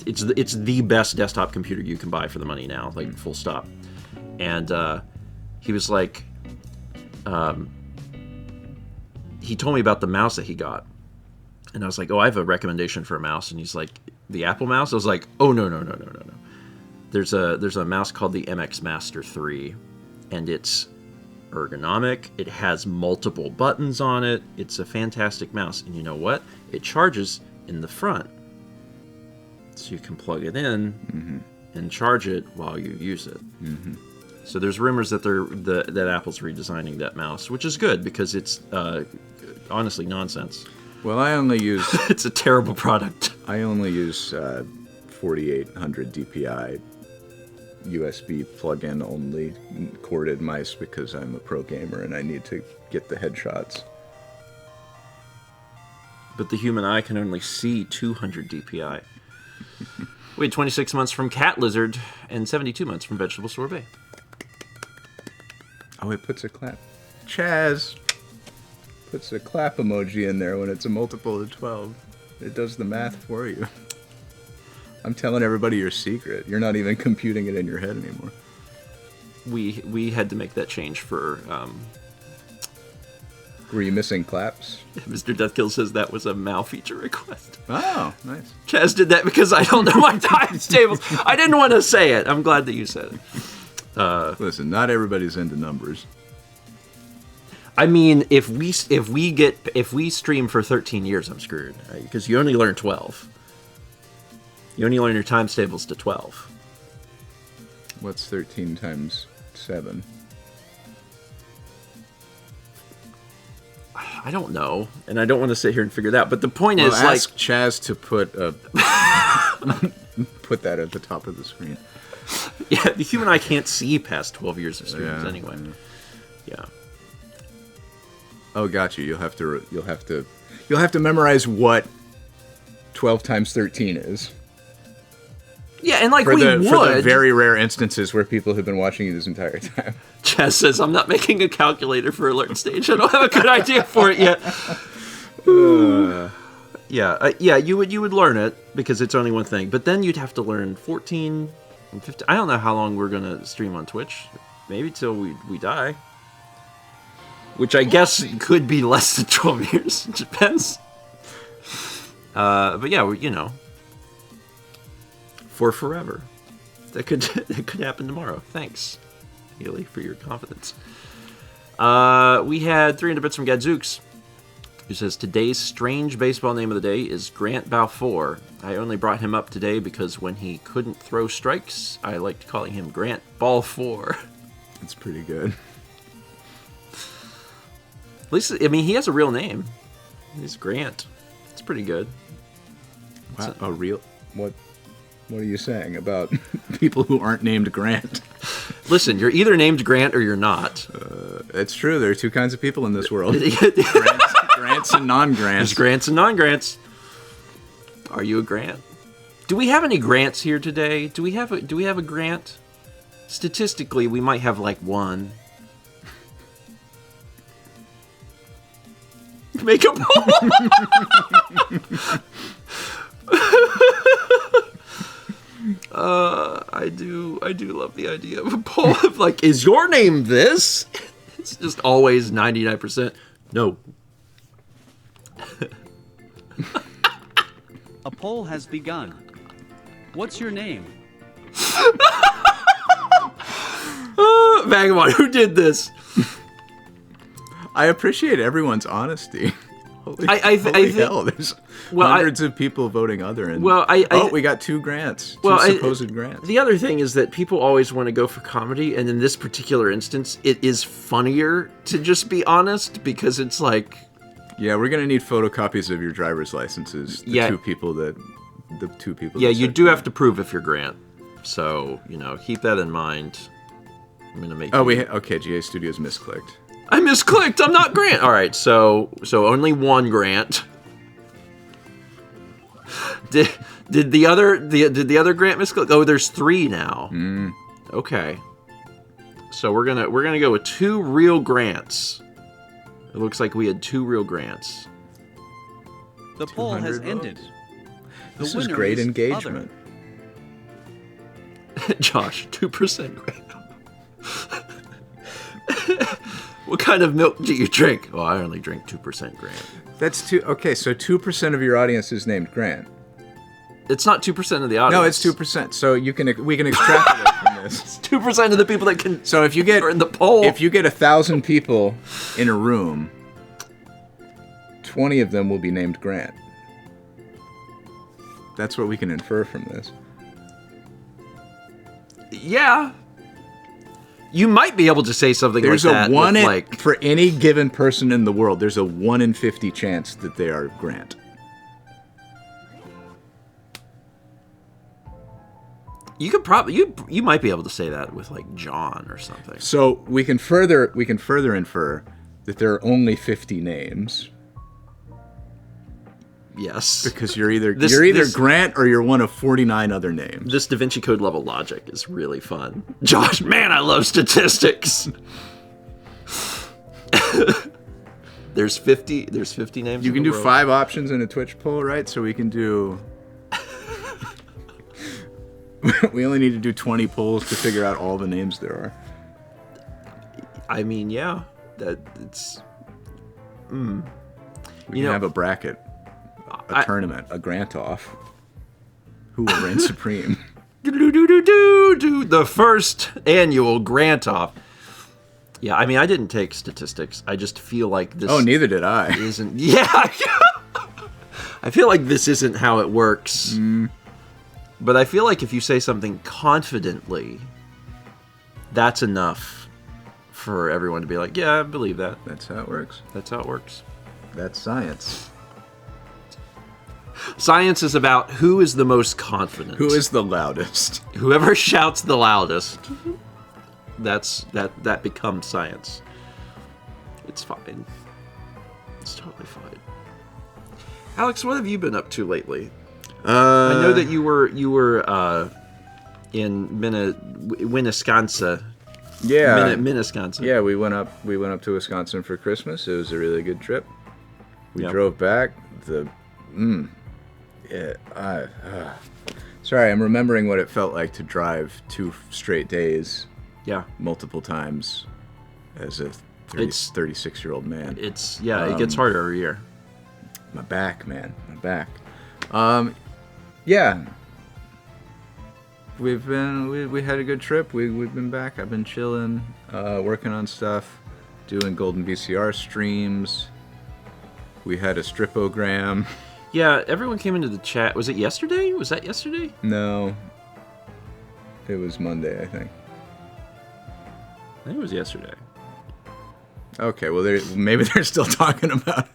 it's the best desktop computer you can buy for the money now, like full stop. And he was like, he told me about the mouse that he got, and I was like, oh, I have a recommendation for a mouse, and he's like, the Apple mouse? I was like, oh no. There's a mouse called the MX Master 3, and it's ergonomic. It has multiple buttons on it. It's a fantastic mouse. And you know what? It charges in the front. So you can plug it in and charge it while you use it. Mm-hmm. So there's rumors that that Apple's redesigning that mouse, which is good because it's honestly nonsense. Well, I only use... It's a terrible product. I only use 4800 DPI USB plug-in only corded mice because I'm a pro gamer and I need to get the headshots. But the human eye can only see 200 DPI. Wait, 26 months from Cat Lizard and 72 months from Vegetable Sorbet. Oh, it puts a clap. Chaz! puts a clap emoji in there when it's a multiple of 12. It does the math for you. I'm telling everybody your secret. You're not even computing it in your head anymore. We had to make that change for... Were you missing claps? Mr. Deathkill says that was a Mal feature request. Oh, nice. Chaz did that because I don't know my times tables. I didn't want to say it. I'm glad that you said it. Listen, not everybody's into numbers. I mean, if we stream for 13 years, I'm screwed, because you only learn 12. You only learn your times tables to 12. What's 13 times 7? I don't know, and I don't want to sit here and figure it out. But the point is, ask Chaz to put put that at the top of the screen. Yeah, the human eye can't see past 12 years of streams anyway. Yeah. Oh, got you. You'll have to memorize what 12 times 13 is. Yeah, and for the very rare instances where people have been watching you this entire time. Chaz says, I'm not making a calculator for alert stage. I don't have a good idea for it yet. Yeah, you would learn it because it's only one thing. But then you'd have to learn 14 and 15. I don't know how long we're going to stream on Twitch. Maybe till we die. Which I guess could be less than 12 years. It depends. But yeah, you know. For forever. That could happen tomorrow. Thanks, Healy, for your confidence. We had 300 bits from Gadzooks, who says, today's strange baseball name of the day is Grant Balfour. I only brought him up today because when he couldn't throw strikes, I liked calling him Grant Balfour. That's pretty good. At least, I mean, he has a real name. He's Grant. It's pretty good. Wow, a real... What are you saying about people who aren't named Grant? Listen, you're either named Grant or you're not. It's true. There are two kinds of people in this world. Grants and non-Grants. There's Grants and non-Grants. Are you a Grant? Do we have any Grants here today? Do we have a Grant? Statistically, we might have like one. Make a poll. I do love the idea of a poll of like, is your name this? It's just always 99%. No. A poll has begun. What's your name? Vagabond, who did this? I appreciate everyone's honesty. Holy hell, there's hundreds of people voting other. And we got two Grants. Two supposed Grants. The other thing is that people always want to go for comedy, and in this particular instance, it is funnier to just be honest, because it's like... Yeah, we're going to need photocopies of your driver's licenses. The two people that... Yeah, you do have to prove if you're Grant. So, keep that in mind. I'm going to make... Okay, GA Studios misclicked. I misclicked. I'm not Grant. All right, so only one Grant. Did the other Grant misclick? Oh, there's 3 now. Okay. So we're gonna go with 2 real Grants. It looks like we had 2 real Grants. The poll has ended. This is great engagement. Josh, 2% Grant. What kind of milk do you drink? Oh, I only drink 2% Grant. That's okay, so 2% of your audience is named Grant. It's not 2% of the audience. No, it's 2%. So we can extrapolate from this. It's 2% of the people that can. So if you get in the poll, if you get 1,000 people in a room, 20 of them will be named Grant. That's what we can infer from this. Yeah. You might be able to say something like that. For any given person in the world, there's a 1 in 50 chance that they are Grant. You could probably you might be able to say that with like John or something. So we can further infer that there are only 50 names. Yes, because you're either Grant or you're one of 49 other names. This Da Vinci Code level logic is really fun. Josh, man, I love statistics. There's 50 names. You in can the do world. 5 options in a Twitch poll, right? So we can do... we only need to do 20 polls to figure out all the names there are. I mean, yeah. That it's... We can have a bracket, a tournament, a grant-off. Who will reign supreme? The first annual grant-off. Yeah, I mean, I didn't take statistics. I just feel like this... Oh, neither did I. Isn't... Yeah! I feel like this isn't how it works. But I feel like if you say something confidently, that's enough for everyone to be like, yeah, I believe that. That's how it works. That's how it works. That's science. Science is about who is the most confident. Who is the loudest? Whoever shouts the loudest. That becomes science. It's fine. It's totally fine. Alex, what have you been up to lately? I know that you were in Winnisconsin. Yeah. Minnesconsin. Yeah, we went up to Wisconsin for Christmas. It was a really good trip. We drove back. Sorry, I'm remembering what it felt like to drive 2 straight days. Yeah. Multiple times as a 36-year-old man. It gets harder every year. My back, man. My back. Yeah. We had a good trip. We've been back. I've been chilling, working on stuff, doing Golden VCR streams. We had a stripogram. Yeah, everyone came into the chat. Was it yesterday? Was that yesterday? No. It was Monday, I think. I think it was yesterday. Okay, well, maybe they're still talking about it.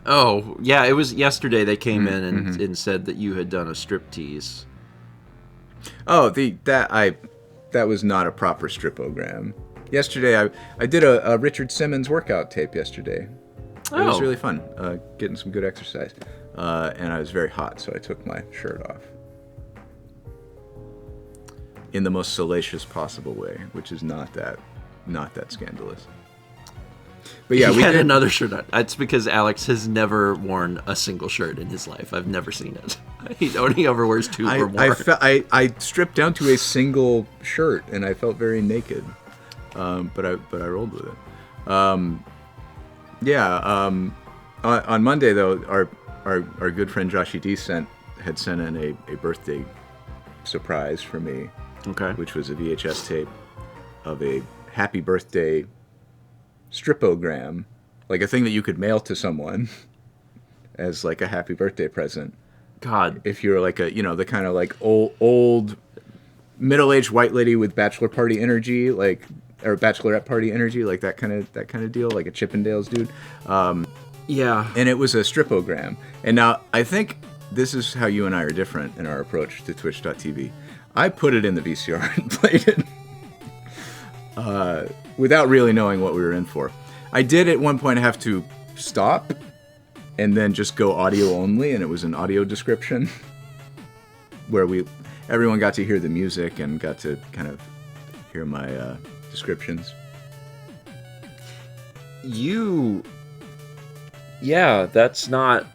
Oh, yeah, it was yesterday they came in and said that you had done a striptease. Oh, that was not a proper stripogram. Yesterday, I did a Richard Simmons workout tape yesterday. It was really fun, getting some good exercise. And I was very hot, so I took my shirt off. In the most salacious possible way, which is not that scandalous. But yeah, we had another shirt on. It's because Alex has never worn a single shirt in his life. I've never seen it. He only ever wears 2 or more. I stripped down to a single shirt, and I felt very naked. But I rolled with it. On Monday though, our good friend Joshy D had sent in a birthday surprise for me. Okay. Which was a VHS tape of a happy birthday stripogram, like a thing that you could mail to someone as like a happy birthday present. God, if you're like the kind of like old middle-aged white lady with bachelor party energy, or bachelorette party energy, like that kind of deal, like a Chippendales dude. Yeah. And it was a stripogram. And now I think this is how you and I are different in our approach to Twitch.tv. I put it in the VCR and played it. Without really knowing what we were in for. I did at one point have to stop and then just go audio only, and it was an audio description where everyone got to hear the music and got to kind of hear my descriptions. Yeah, that's not...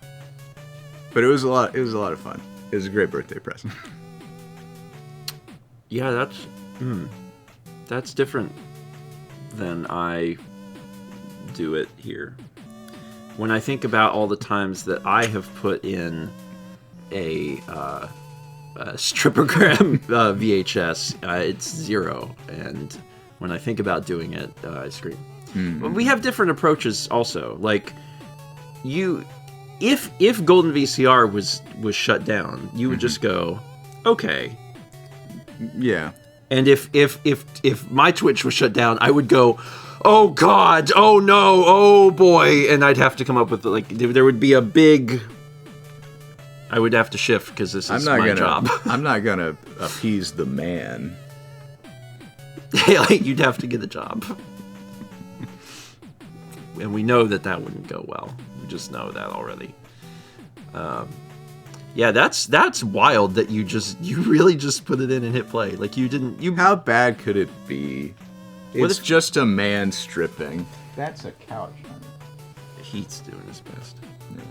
But it was a lot of fun. It was a great birthday present. Yeah, that's different than I do it here. When I think about all the times that I have put in a stripogram VHS, it's 0. And when I think about doing it, I scream. But we have different approaches also. Like, if Golden VCR was shut down, you would just go, okay. Yeah. And if my Twitch was shut down, I would go, oh God, oh no, oh boy, and I'd have to come up with there would be a big. I would have to shift because this is my job. I'm not gonna appease the man. You'd have to get a job, and we know that wouldn't go well. We just know that already. Yeah, that's wild that you really just put it in and hit play. Like you didn't. How bad could it be? It's just a man stripping. That's a couch, honey. He's doing his best. Yeah.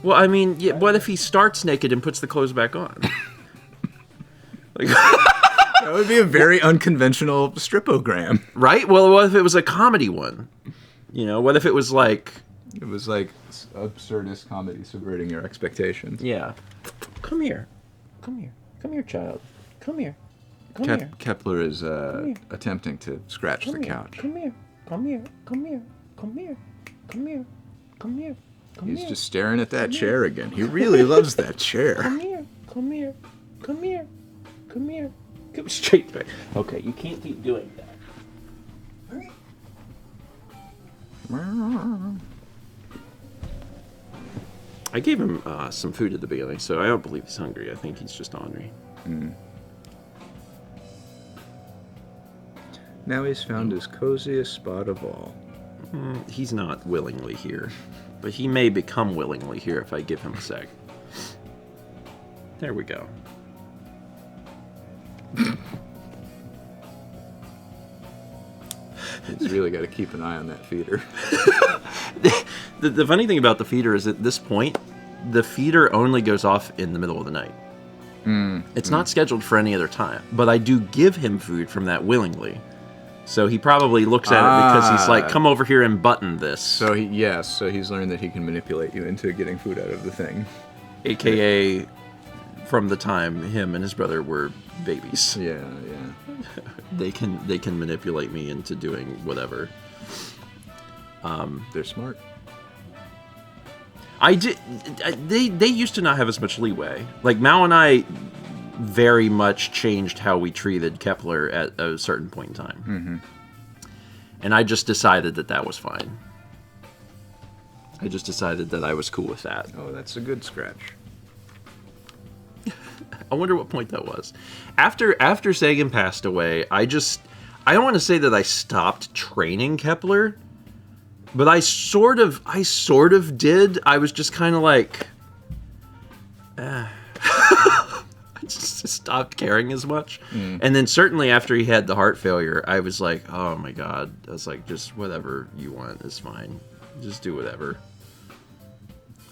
Well, I mean, yeah, what if he starts naked and puts the clothes back on? Like, That would be a very unconventional stripogram. right? Well, what if it was a comedy one? You know, what if it was like... It was like absurdist comedy subverting your expectations. Yeah. Come here. Come here. Come here, child. Come here. Come here. Kepler is here. attempting to scratch the Come here. couch. Come here. Come here. Come here. Come here. Come here. Come here. Come He's here. just staring at that chair again. He really loves that chair. Come here. Come here. Come here. Come here. Come straight back. Okay, you can't keep doing that. I gave him some food at the beginning, so I don't believe he's hungry. I think he's just ornery. Now he's found his coziest spot of all. He's not willingly here, but he may become willingly here if I give him a sec. There we go. He's really got to keep an eye on that feeder. The funny thing about the feeder is at this point, the feeder only goes off in the middle of the night. It's not scheduled for any other time, but I do give him food from that willingly. So he probably looks at it because he's like, come over here and button this. So he's learned that he can manipulate you into getting food out of the thing. AKA from the time him and his brother were babies. Yeah. They can manipulate me into doing whatever. They're smart. They used to not have as much leeway. Like Mao and I very much changed how we treated Kepler at a certain point in time. And I just decided that was fine. I just decided that I was cool with that. Oh, that's a good scratch. I wonder what point that was. After Sagan passed away, I don't want to say that I stopped training Kepler, but I sort of did. I was just kind of like, I just stopped caring as much. And then certainly after he had the heart failure, I was like, oh my God. I was like, just whatever you want is fine. Just do whatever.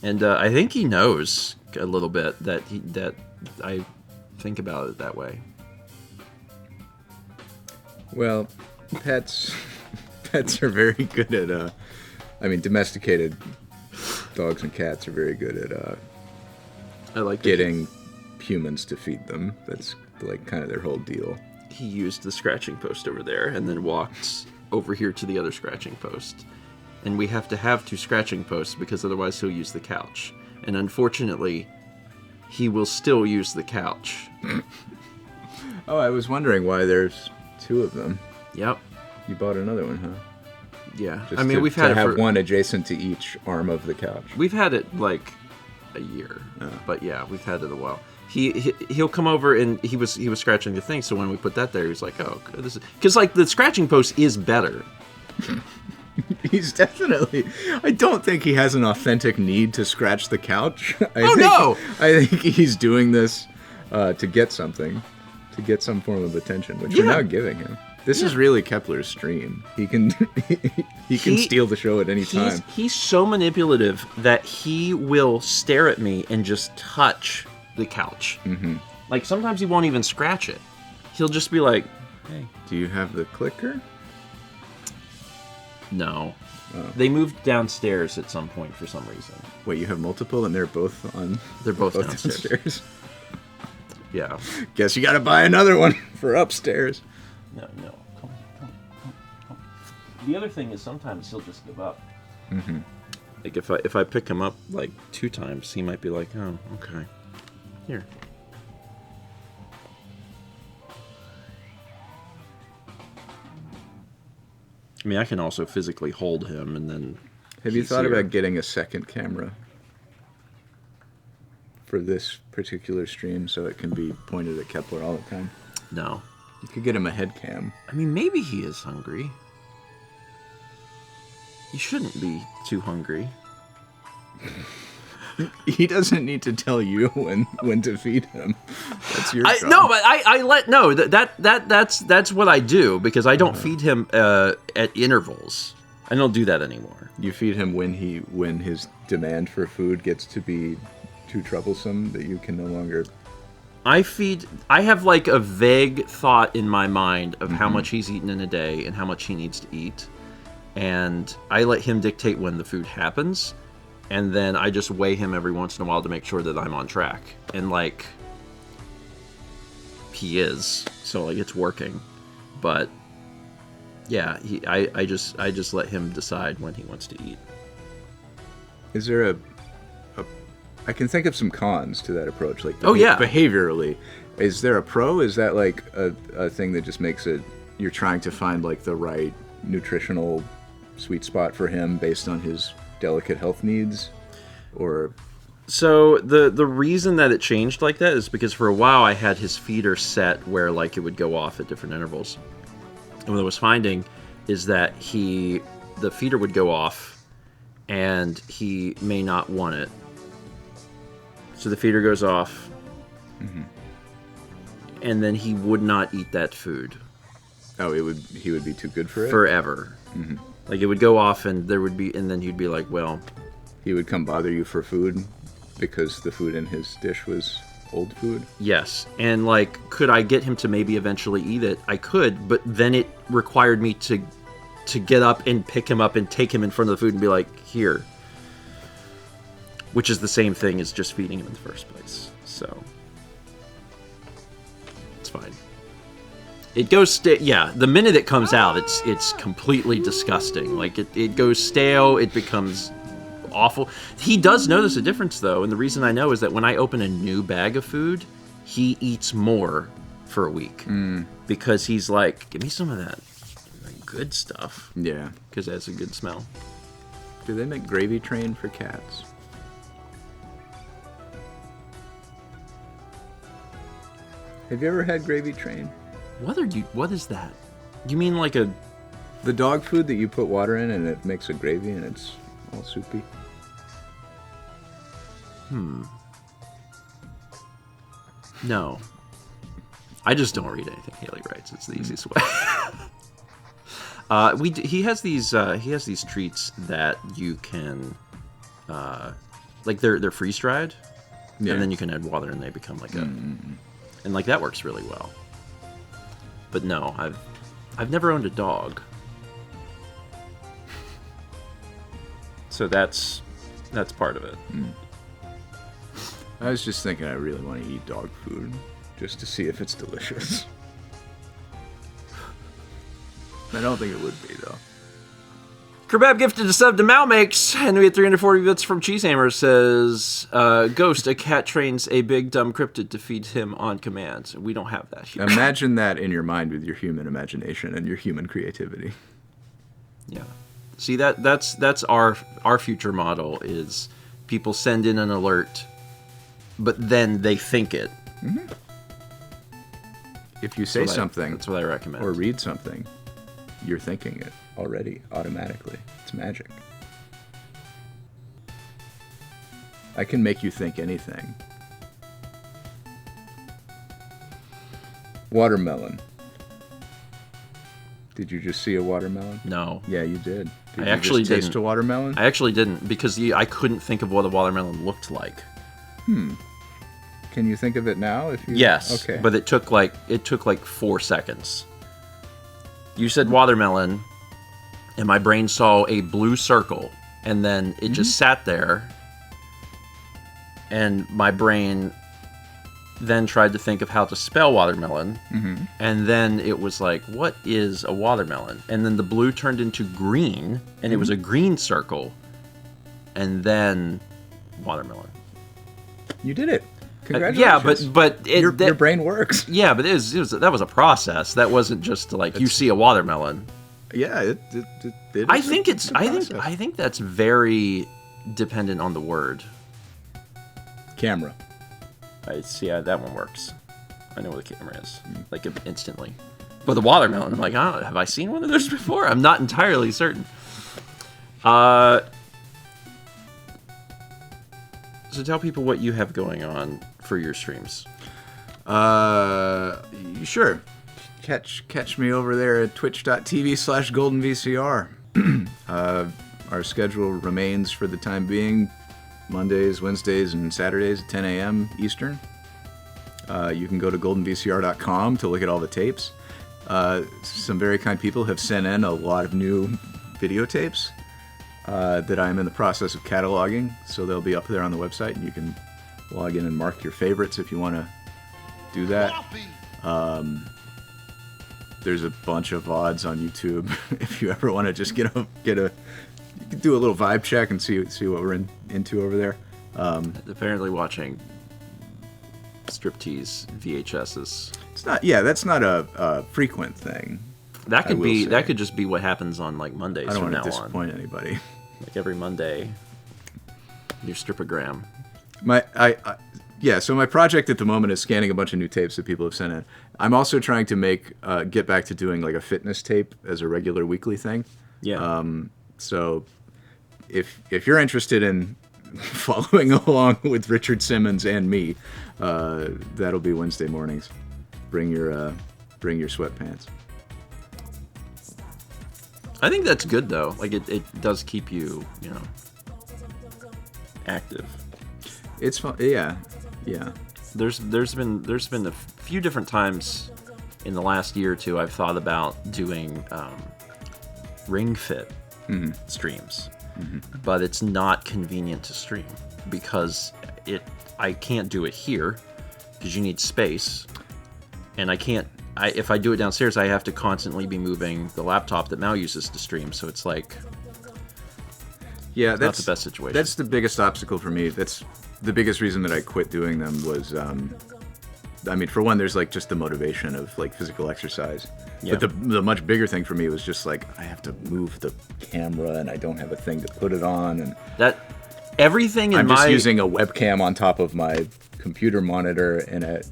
And I think he knows a little bit that I think about it that way. Well, pets are very good at domesticated dogs and cats are very good at I like getting humans to feed them. That's like kind of their whole deal. He used the scratching post over there and then walked over here to the other scratching post. And we have to have 2 scratching posts because otherwise he'll use the couch. And unfortunately, he will still use the couch. Oh, I was wondering why there's 2 of them. Yep. You bought another one, huh? Yeah. Just we've had to have one adjacent to each arm of the couch. We've had it like a year. But yeah, we've had it a while. He'll come over and he was scratching the thing, so when we put that there, he was like, oh, this is... Because like the scratching post is better. He's definitely... I don't think he has an authentic need to scratch the couch. No! I think he's doing this to get something. To get some form of attention, which we're not giving him. This is really Kepler's stream. He can steal the show at any time. He's so manipulative that he will stare at me and just touch the couch. Like sometimes he won't even scratch it. He'll just be like, hey. Do you have the clicker? No. Oh. They moved downstairs at some point for some reason. Wait, you have multiple and they're both downstairs? Yeah. Guess you gotta buy another one for upstairs. No. Come. The other thing is sometimes he'll just give up. Like if I pick him up like 2 times, he might be like, oh, okay. Here. I mean, I can also physically hold him and then... Have you thought about getting a second camera for this particular stream so it can be pointed at Kepler all the time? No. You could get him a head cam. I mean, maybe he is hungry. You shouldn't be too hungry. He doesn't need to tell you when to feed him. That's your job. No, but that's what I do because I don't feed him at intervals. I don't do that anymore. You feed him when his demand for food gets to be too troublesome that you can no longer. I have like a vague thought in my mind of how much he's eaten in a day and how much he needs to eat. And I let him dictate when the food happens. And then I just weigh him every once in a while to make sure that I'm on track. And like, he is. So like it's working. But yeah, I just let him decide when he wants to eat. Is there I can think of some cons to that approach, like yeah, behaviorally. Is there a pro? Is that like a thing that just makes it, you're trying to find like the right nutritional sweet spot for him based on his delicate health needs? Or so the reason that it changed like that is because for a while I had his feeder set where like it would go off at different intervals. And what I was finding is that the feeder would go off and he may not want it. So the feeder goes off, and then he would not eat that food. Oh, he would be too good for it? Forever. Like it would go off, and then he'd be like, well, he would come bother you for food because the food in his dish was old food? Yes. And like, could I get him to maybe eventually eat it? I could, but then it required me to get up and pick him up and take him in front of the food and be like, here. Which is the same thing as just feeding him in the first place. So it's fine. It goes the minute it comes out, it's completely disgusting. Like it goes stale, it becomes awful. He does notice a difference though, and the reason I know is that when I open a new bag of food, he eats more for a week. Because he's like, give me some of that good stuff. Yeah. Because it has a good smell. Do they make Gravy Train for cats? Have you ever had Gravy Train? What is that? You mean like the dog food that you put water in and it makes a gravy and it's all soupy? No. I just don't read anything Haley writes. It's the easiest way. He has these treats that you can like they're freeze dried. Yeah. And then you can add water and they become like and like that works really well. But no, I've never owned a dog. So that's part of it. I was just thinking I really want to eat dog food just to see if it's delicious. I don't think it would be though. Kebab gifted a sub to Malmakes, and we had 340 bits from Cheesehammer. Says, Ghost, a cat trains a big dumb cryptid to feed him on command. We don't have that here. Imagine that in your mind with your human imagination and your human creativity. Yeah. See, that's our future model is people send in an alert, but then they think it. If you say something, that's what I recommend. Or read something, you're thinking it already, automatically. It's magic. I can make you think anything. Watermelon. Did you just see a watermelon? No. Yeah, you did. Did I actually you just taste didn't. a watermelon? I actually didn't, because I couldn't think of what a watermelon looked like. Can you think of it now? If you Yes. Okay. But it took like 4 seconds. You said watermelon, and my brain saw a blue circle, and then it just sat there, and my brain then tried to think of how to spell watermelon, and then it was like, what is a watermelon? And then the blue turned into green, and it was a green circle, and then watermelon. You did it. Yeah, Congratulations. but your brain works. Yeah, but that was a process. That wasn't just like you see a watermelon. Yeah, it I think that's very dependent on the word. Camera. I see. That one works. I know where the camera is, like instantly. But the watermelon, I'm like, have I seen one of those before? I'm not entirely certain. So tell people what you have going on for your streams. Sure. Catch me over there at twitch.tv/goldenvcr. Our schedule remains for the time being Mondays, Wednesdays, and Saturdays at 10 a.m. Eastern. You can go to goldenvcr.com to look at all the tapes. Some very kind people have sent in a lot of new videotapes that I'm in the process of cataloging, so they'll be up there on the website, and you can log in and mark your favorites if you want to do that. There's a bunch of VODs on YouTube if you ever want to just get a you can do a little vibe check and see what we're into over there. Apparently watching striptease VHSs. It's not. Yeah, that's not a frequent thing. That could be. That could just be what happens on like Mondays I don't from want now to on. disappoint anybody. Like every Monday, your stripogram. So my project at the moment is scanning a bunch of new tapes that people have sent in. I'm also trying to get back to doing like a fitness tape as a regular weekly thing. Yeah. So if you're interested in following along with Richard Simmons and me, that'll be Wednesday mornings. Bring your sweatpants. I think that's good though. Like it does keep you, active. It's fun. Yeah. There's been a few different times in the last year or two I've thought about doing Ring Fit streams, but it's not convenient to stream because I can't do it here because you need space, and if I do it downstairs I have to constantly be moving the laptop that Mal uses to stream, so it's like that's not the best situation. That's the biggest obstacle for me. That's the biggest reason that I quit doing them was, for one, there's like just the motivation of like physical exercise. Yeah. But the much bigger thing for me was just like I have to move the camera and I don't have a thing to put it on, and that everything in I'm my just using a webcam on top of my computer monitor and a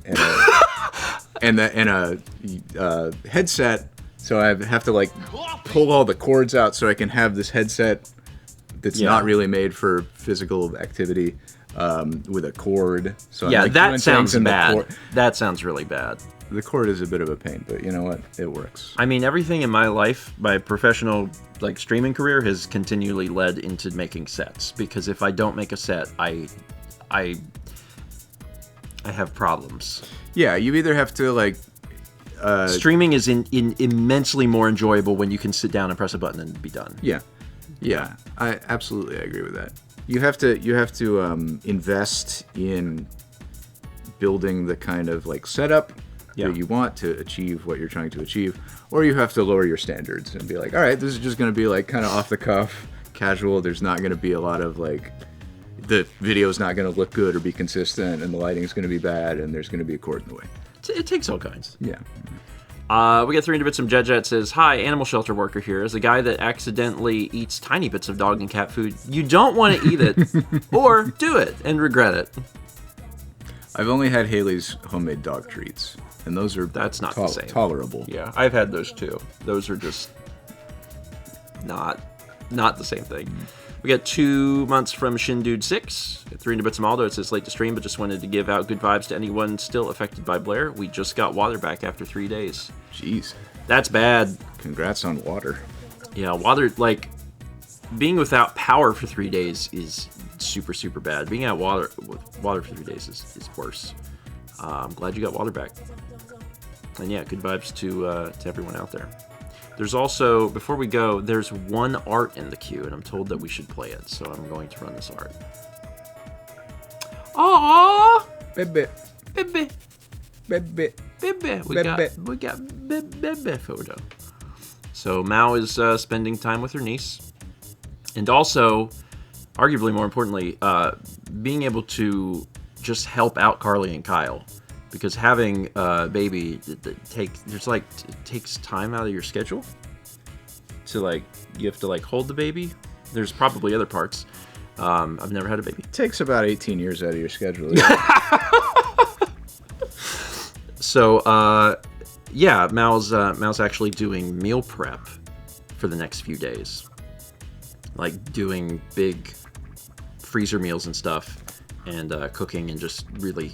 headset, so I have to like pull all the cords out so I can have this headset that's not really made for physical activity. With a cord. So yeah, I'm, like, that sounds doing bad. That sounds really bad. The cord is a bit of a pain, but you know what? It works. I mean, everything in my life, my professional like streaming career, has continually led into making sets. Because if I don't make a set, I have problems. Yeah, you either have to like. Streaming is immensely more enjoyable when you can sit down and press a button and be done. Yeah. I absolutely agree with that. You have to invest in building the kind of like setup that you want to achieve what you're trying to achieve, or you have to lower your standards and be like, all right, this is just going to be like kind of off the cuff, casual. There's not going to be a lot of like the video's not going to look good or be consistent, and the lighting's going to be bad, and there's going to be a cord in the way. It takes all kinds. Yeah. We got 300 bits from Jet says, hi, animal shelter worker here. As a guy that accidentally eats tiny bits of dog and cat food, you don't want to eat it or do it and regret it. I've only had Haley's homemade dog treats, and those are that's not the same. Tolerable. Yeah, I've had those too. Those are just not the same thing. We got 2 months from Shindude6. 300 bits from Aldo. It says late to stream, but just wanted to give out good vibes to anyone still affected by Blair. We just got water back after 3 days. Jeez. That's bad. Congrats on water. Yeah, water, like, being without power for 3 days is super, super bad. Being out with water for 3 days is worse. I'm glad you got water back. And yeah, good vibes to everyone out there. There's also, before we go, there's one art in the queue, and I'm told that we should play it, so I'm going to run this art. Aww! Bebe. Bebe. Bebe. Bebe. We got Bebe photo. So Mao is spending time with her niece, and also, arguably more importantly, being able to just help out Carly and Kyle. Because having a baby, it takes time out of your schedule. To like, you have to like hold the baby. There's probably other parts. I've never had a baby. It takes about 18 years out of your schedule. So, yeah, Mal's actually doing meal prep for the next few days. Like doing big freezer meals and stuff, and cooking and just really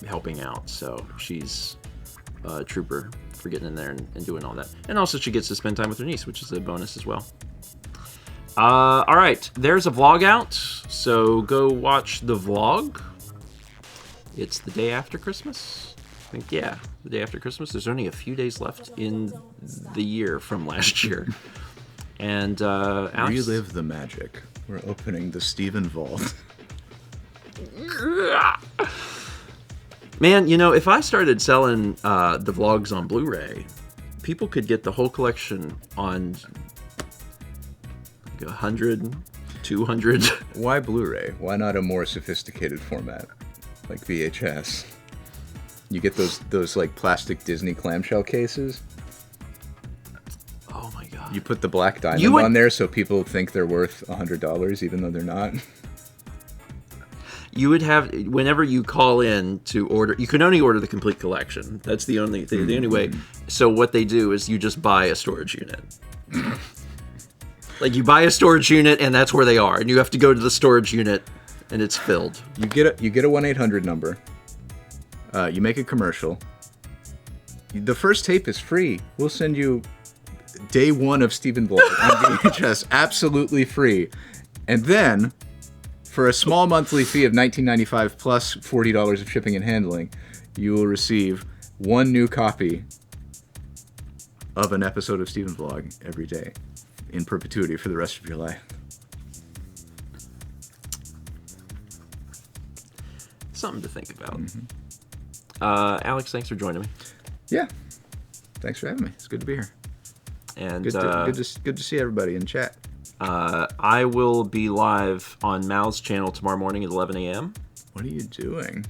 helping out. So she's a trooper for getting in there and doing all that. And also she gets to spend time with her niece, which is a bonus as well. All right, there's a vlog out, so go watch the vlog. It's the day after Christmas. I think, yeah, the day after Christmas. There's only a few days left in the year from last year. And Alex... Relive the magic. We're opening the StephenVOD. Man, you know, if I started selling the vlogs on Blu-ray, people could get the whole collection on like 100, 200. Why Blu-ray? Why not a more sophisticated format like VHS? You get those like plastic Disney clamshell cases. Oh my god! You put the black diamond on there so people think they're worth $100 even though they're not. You would have, whenever you call in to order, you can only order the complete collection. That's the only thing, the only way. So what they do is you just buy a storage unit. Like you buy a storage unit and that's where they are, and you have to go to the storage unit and it's filled. You get a 1-800 number. You make a commercial. The first tape is free. We'll send you day 1 of StephenVOD on VHS, absolutely free. And then, for a small monthly fee of $19.95 plus $40 of shipping and handling, you will receive 1 new copy of an episode of StephenVOD every day in perpetuity for the rest of your life. Something to think about. Alex, thanks for joining me. Yeah. Thanks for having me. It's good to be here. And Good to see everybody in chat. I will be live on Mal's channel tomorrow morning at 11 a.m. What are you doing?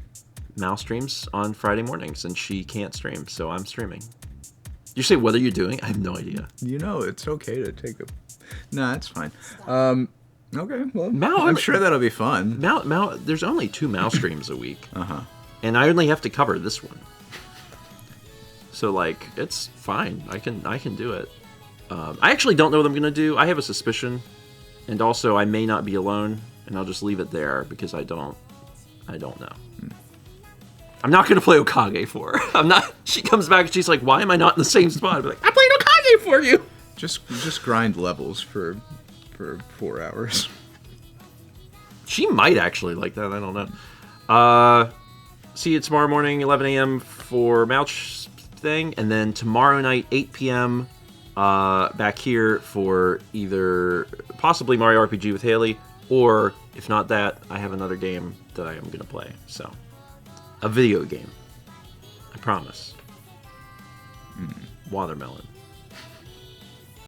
Mal streams on Friday mornings, and she can't stream, so I'm streaming. You say, what are you doing? I have no idea. You know, it's okay to take a... Nah, it's fine. Okay, well, Mal, I'm sure that'll be fun. Mal, there's only 2 Mal streams a week. Uh-huh. And I only have to cover this one. So, like, it's fine. I can do it. I actually don't know what I'm going to do. I have a suspicion. And also, I may not be alone. And I'll just leave it there because I don't know. I'm not going to play Okage for her. I'm not. She comes back and she's like, why am I not in the same spot? I'm like, I played Okage for you. Just grind levels for 4 hours. She might actually like that. I don't know. See you tomorrow morning, 11 a.m. for Mouch thing. And then tomorrow night, 8 p.m. Back here for either possibly Mario RPG with Haley, or if not that, I have another game that I am going to play. So, a video game. I promise. Watermelon.